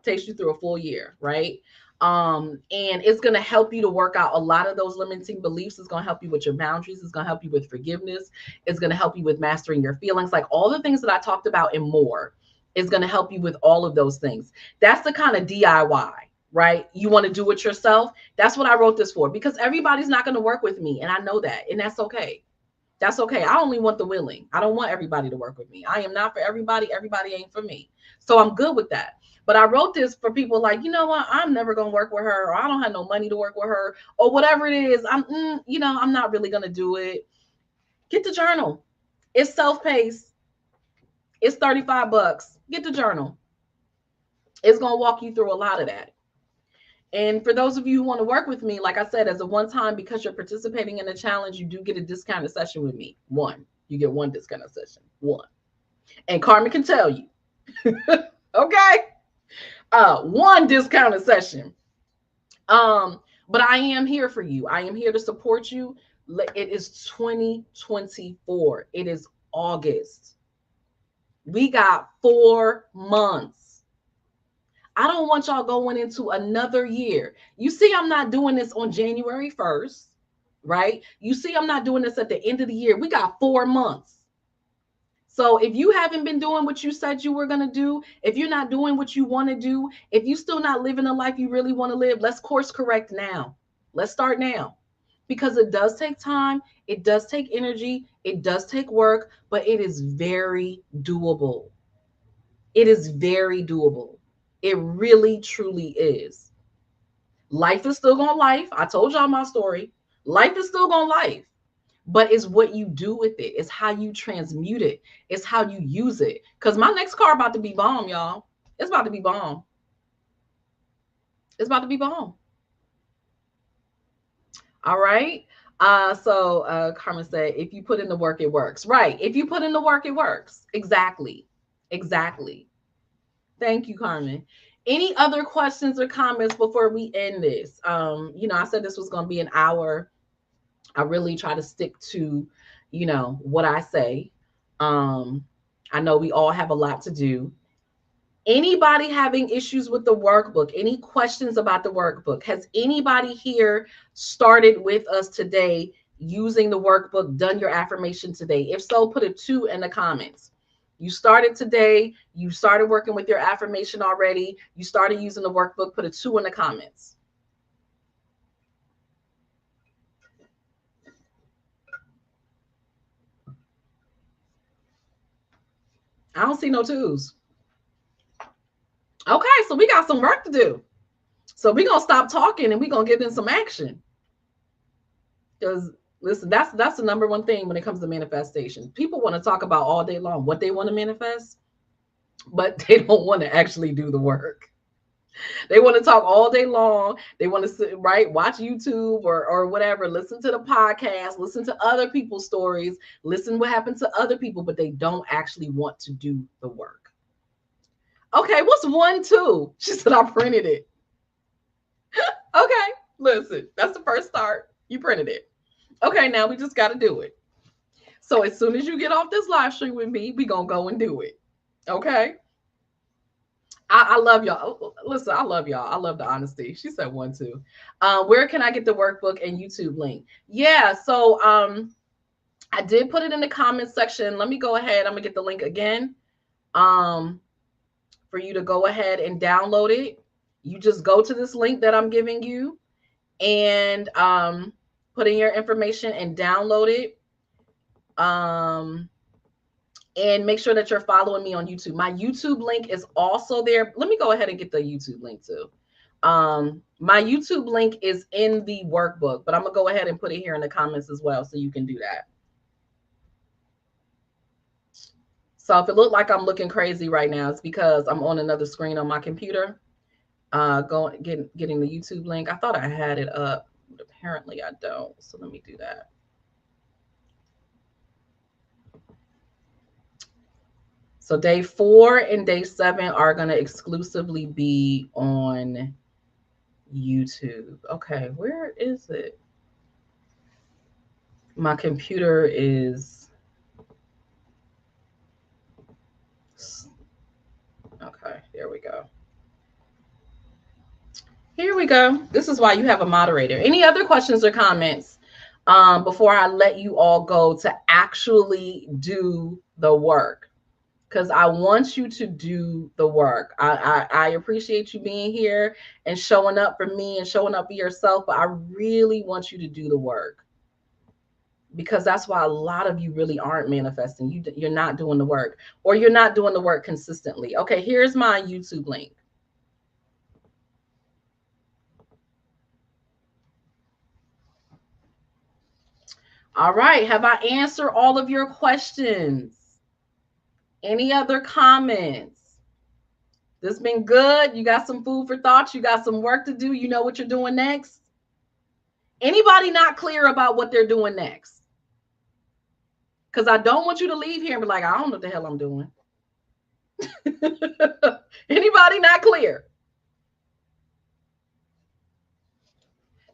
Takes you through a full year, right? And it's going to help you to work out a lot of those limiting beliefs. It's going to help you with your boundaries. It's going to help you with forgiveness. It's going to help you with mastering your feelings, like all the things that I talked about and more. Is going to help you with all of those things. That's the kind of DIY, right? You want to do it yourself. That's what I wrote this for, because everybody's not going to work with me, and I know that, and that's okay. That's okay. I only want the willing. I don't want everybody to work with me. I am not for everybody. Everybody ain't for me. So I'm good with that. But I wrote this for people like, you know what? I'm never going to work with her, or I don't have no money to work with her, or whatever it is. I'm not really going to do it. Get the journal. It's self-paced. It's $35. Get the journal. It's going to walk you through a lot of that. And for those of you who want to work with me, like I said, as a one-time, because you're participating in a challenge, you do get a discounted session with me. You get one discounted session. One. And Carmen can tell you. Okay. One discounted session. But I am here for you. I am here to support you. It is 2024. It is August. We got 4 months. I don't want y'all going into another year. You see, I'm not doing this on January 1st, right? You see, I'm not doing this at the end of the year. We got 4 months. So if you haven't been doing what you said you were going to do, if you're not doing what you want to do, if you're still not living the life you really want to live, let's course correct now. Let's start now. Because it does take time. It does take energy. It does take work, but it is very doable. It is very doable. It really, truly is. Life is still going to life. I told y'all my story. Life is still going to life. But it's what you do with it. It's how you transmute it. It's how you use it. Because my next car about to be bomb, y'all. It's about to be bomb. It's about to be bomb. All right. So Carmen said, if you put in the work, it works. Right. If you put in the work, it works. Exactly. Exactly. Thank you, Carmen. Any other questions or comments before we end this? I said this was going to be an hour. I really try to stick to, what I say. I know we all have a lot to do. Anybody having issues with the workbook? Any questions about the workbook? Has anybody here started with us today using the workbook, done your affirmation today? If so, put a 2 in the comments. You started today. You started working with your affirmation already. You started using the workbook. Put a 2 in the comments. I don't see no 2s. Okay, so we got some work to do. So we're going to stop talking and we're going to get in some action. Because listen, that's the number one thing when it comes to manifestation. People want to talk about all day long what they want to manifest, but they don't want to actually do the work. They want to talk all day long. They want to sit, right, watch YouTube or whatever, listen to the podcast, listen to other people's stories, listen what happened to other people, but they don't actually want to do the work. Okay, what's 1, 2? She said, I printed it. Okay, listen, that's the first start. You printed it. Okay, now we just got to do it. So as soon as you get off this live stream with me, we going to go and do it. Okay? I love y'all. Listen, I love y'all. I love the honesty. She said 1, 2. Where can I get the workbook and YouTube link? Yeah, so I did put it in the comments section. Let me go ahead. I'm going to get the link again for you to go ahead and download it. You just go to this link that I'm giving you and put in your information and download it. And make sure that you're following me on YouTube. My YouTube link is also there. Let me go ahead and get the YouTube link too. My YouTube link is in the workbook, but I'm going to go ahead and put it here in the comments as well so you can do that. So if it looked like I'm looking crazy right now, it's because I'm on another screen on my computer. Getting the YouTube link. I thought I had it up, but apparently I don't. So let me do that. So day 4 and day 7 are going to exclusively be on YouTube. Okay, where is it? My computer is okay. There we go. Here we go. This is why you have a moderator. Any other questions or comments before I let you all go to actually do the work? Because I want you to do the work. I appreciate you being here and showing up for me and showing up for yourself, but I really want you to do the work, because that's why a lot of you really aren't manifesting. You're not doing the work, or you're not doing the work consistently. Okay, here's my YouTube link. All right, have I answered all of your questions? Any other comments? This been good? You got some food for thought? You got some work to do? You know what you're doing next? Anybody not clear about what they're doing next? Because I don't want you to leave here and be like, I don't know what the hell I'm doing. Anybody not clear?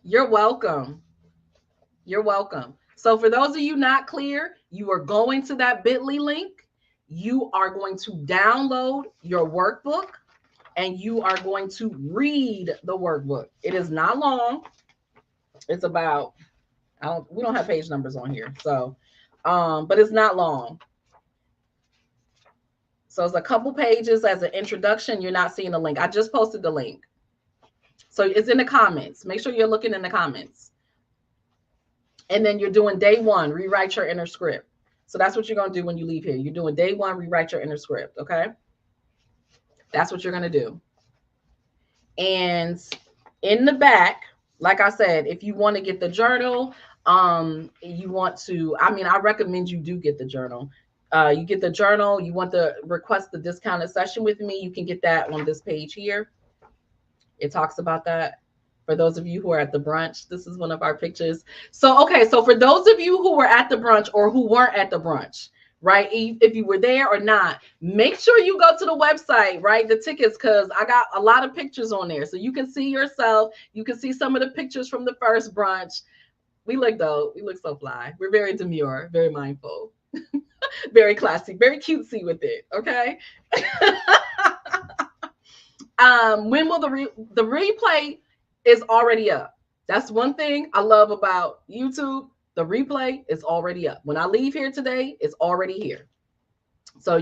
You're welcome. You're welcome. So for those of you not clear, you are going to that bit.ly link. You are going to download your workbook and you are going to read the workbook. It is not long. It's about, we don't have page numbers on here. So, but it's not long. So it's a couple pages as an introduction. You're not seeing the link. I just posted the link. So it's in the comments. Make sure you're looking in the comments. And then you're doing day one, rewrite your inner script. So that's what you're going to do when you leave here. You're doing day one, rewrite your inner script. Okay. That's what you're going to do. And in the back, like I said, if you want to get the journal, you want to, I recommend you do get the journal. You get the journal, you want to request the discounted session with me, you can get that on this page here. It talks about that. For those of you who are at the brunch, this is one of our pictures. So, okay, so for those of you who were at the brunch or who weren't at the brunch, right? If you were there or not, make sure you go to the website, right? The tickets, because I got a lot of pictures on there. So you can see yourself. You can see some of the pictures from the first brunch. We look so fly. We're very demure, very mindful, very classy, very cutesy with it. Okay. When will the replay is already up? That's one thing I love about YouTube. The replay is already up. When I leave here today, it's already here. So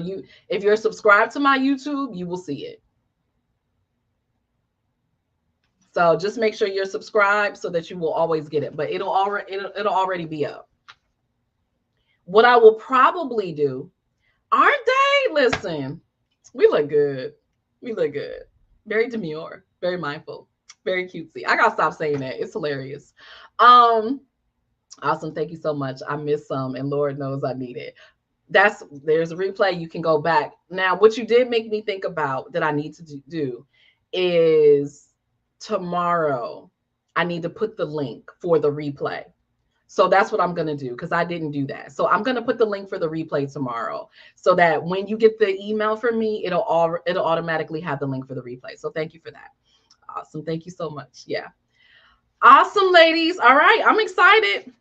if you're subscribed to my YouTube, you will see it. So just make sure you're subscribed so that you will always get it. But it'll already be up. What I will probably do, aren't they? Listen, we look good. We look good. Very demure, very mindful, very cutesy. I gotta stop saying that. It's hilarious. Awesome. Thank you so much. I missed some, and Lord knows I need it. There's a replay. You can go back. Now, what you did make me think about that I need to do is tomorrow, I need to put the link for the replay. So that's what I'm going to do, because I didn't do that. So I'm going to put the link for the replay tomorrow so that when you get the email from me, it'll automatically have the link for the replay. So thank you for that. Awesome. Thank you so much. Yeah. Awesome, ladies. All right. I'm excited.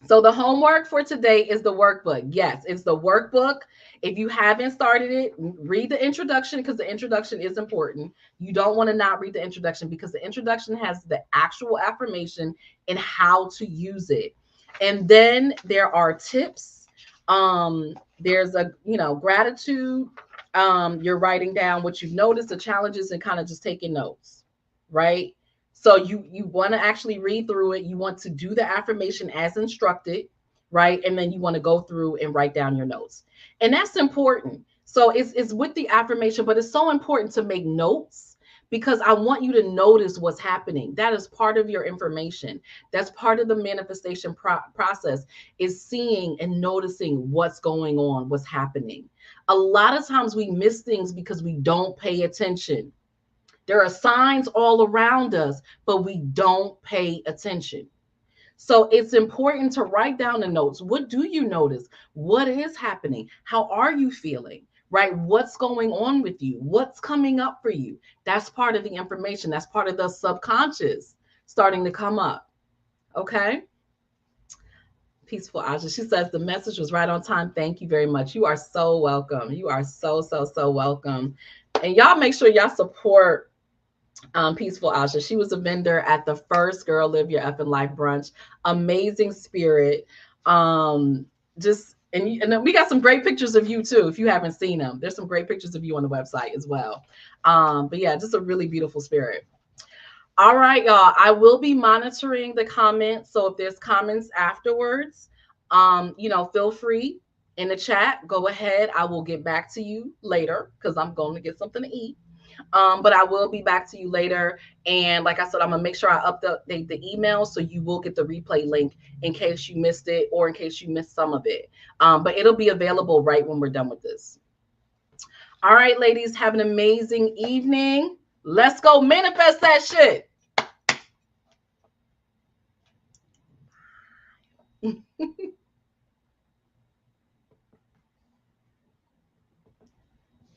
So the homework for today is the workbook. Yes, it's the workbook. If you haven't started it, read the introduction, because the introduction is important. You don't want to not read the introduction, because the introduction has the actual affirmation and how to use it. And then there are tips. There's a, gratitude. You're writing down what you've noticed, the challenges, and kind of just taking notes, right? So you want to actually read through it. You want to do the affirmation as instructed, right? And then you want to go through and write down your notes. And that's important. So it's with the affirmation, but it's so important to make notes, because I want you to notice what's happening. That is part of your information. That's part of the manifestation process, is seeing and noticing what's going on, what's happening. A lot of times we miss things because we don't pay attention. There are signs all around us, but we don't pay attention. So it's important to write down the notes. What do you notice? What is happening? How are you feeling? Right? What's going on with you? What's coming up for you? That's part of the information. That's part of the subconscious starting to come up. Okay. Peaceful Aja. She says the message was right on time. Thank you very much. You are so welcome. You are so welcome. And y'all make sure y'all support Peaceful Aja. She was a vendor at the first Girl Live Your Effing Life brunch. Amazing spirit. Just and then we got some great pictures of you too. If you haven't seen them, there's some great pictures of you on the website as well. But yeah, just a really beautiful spirit. All right, y'all. I will be monitoring the comments. So if there's comments afterwards, feel free in the chat. Go ahead. I will get back to you later because I'm going to get something to eat. But I will be back to you later. And like I said, I'm gonna make sure I update the email so you will get the replay link in case you missed it or in case you missed some of it. But it'll be available right when we're done with this. All right, ladies, have an amazing evening. Let's go manifest that shit.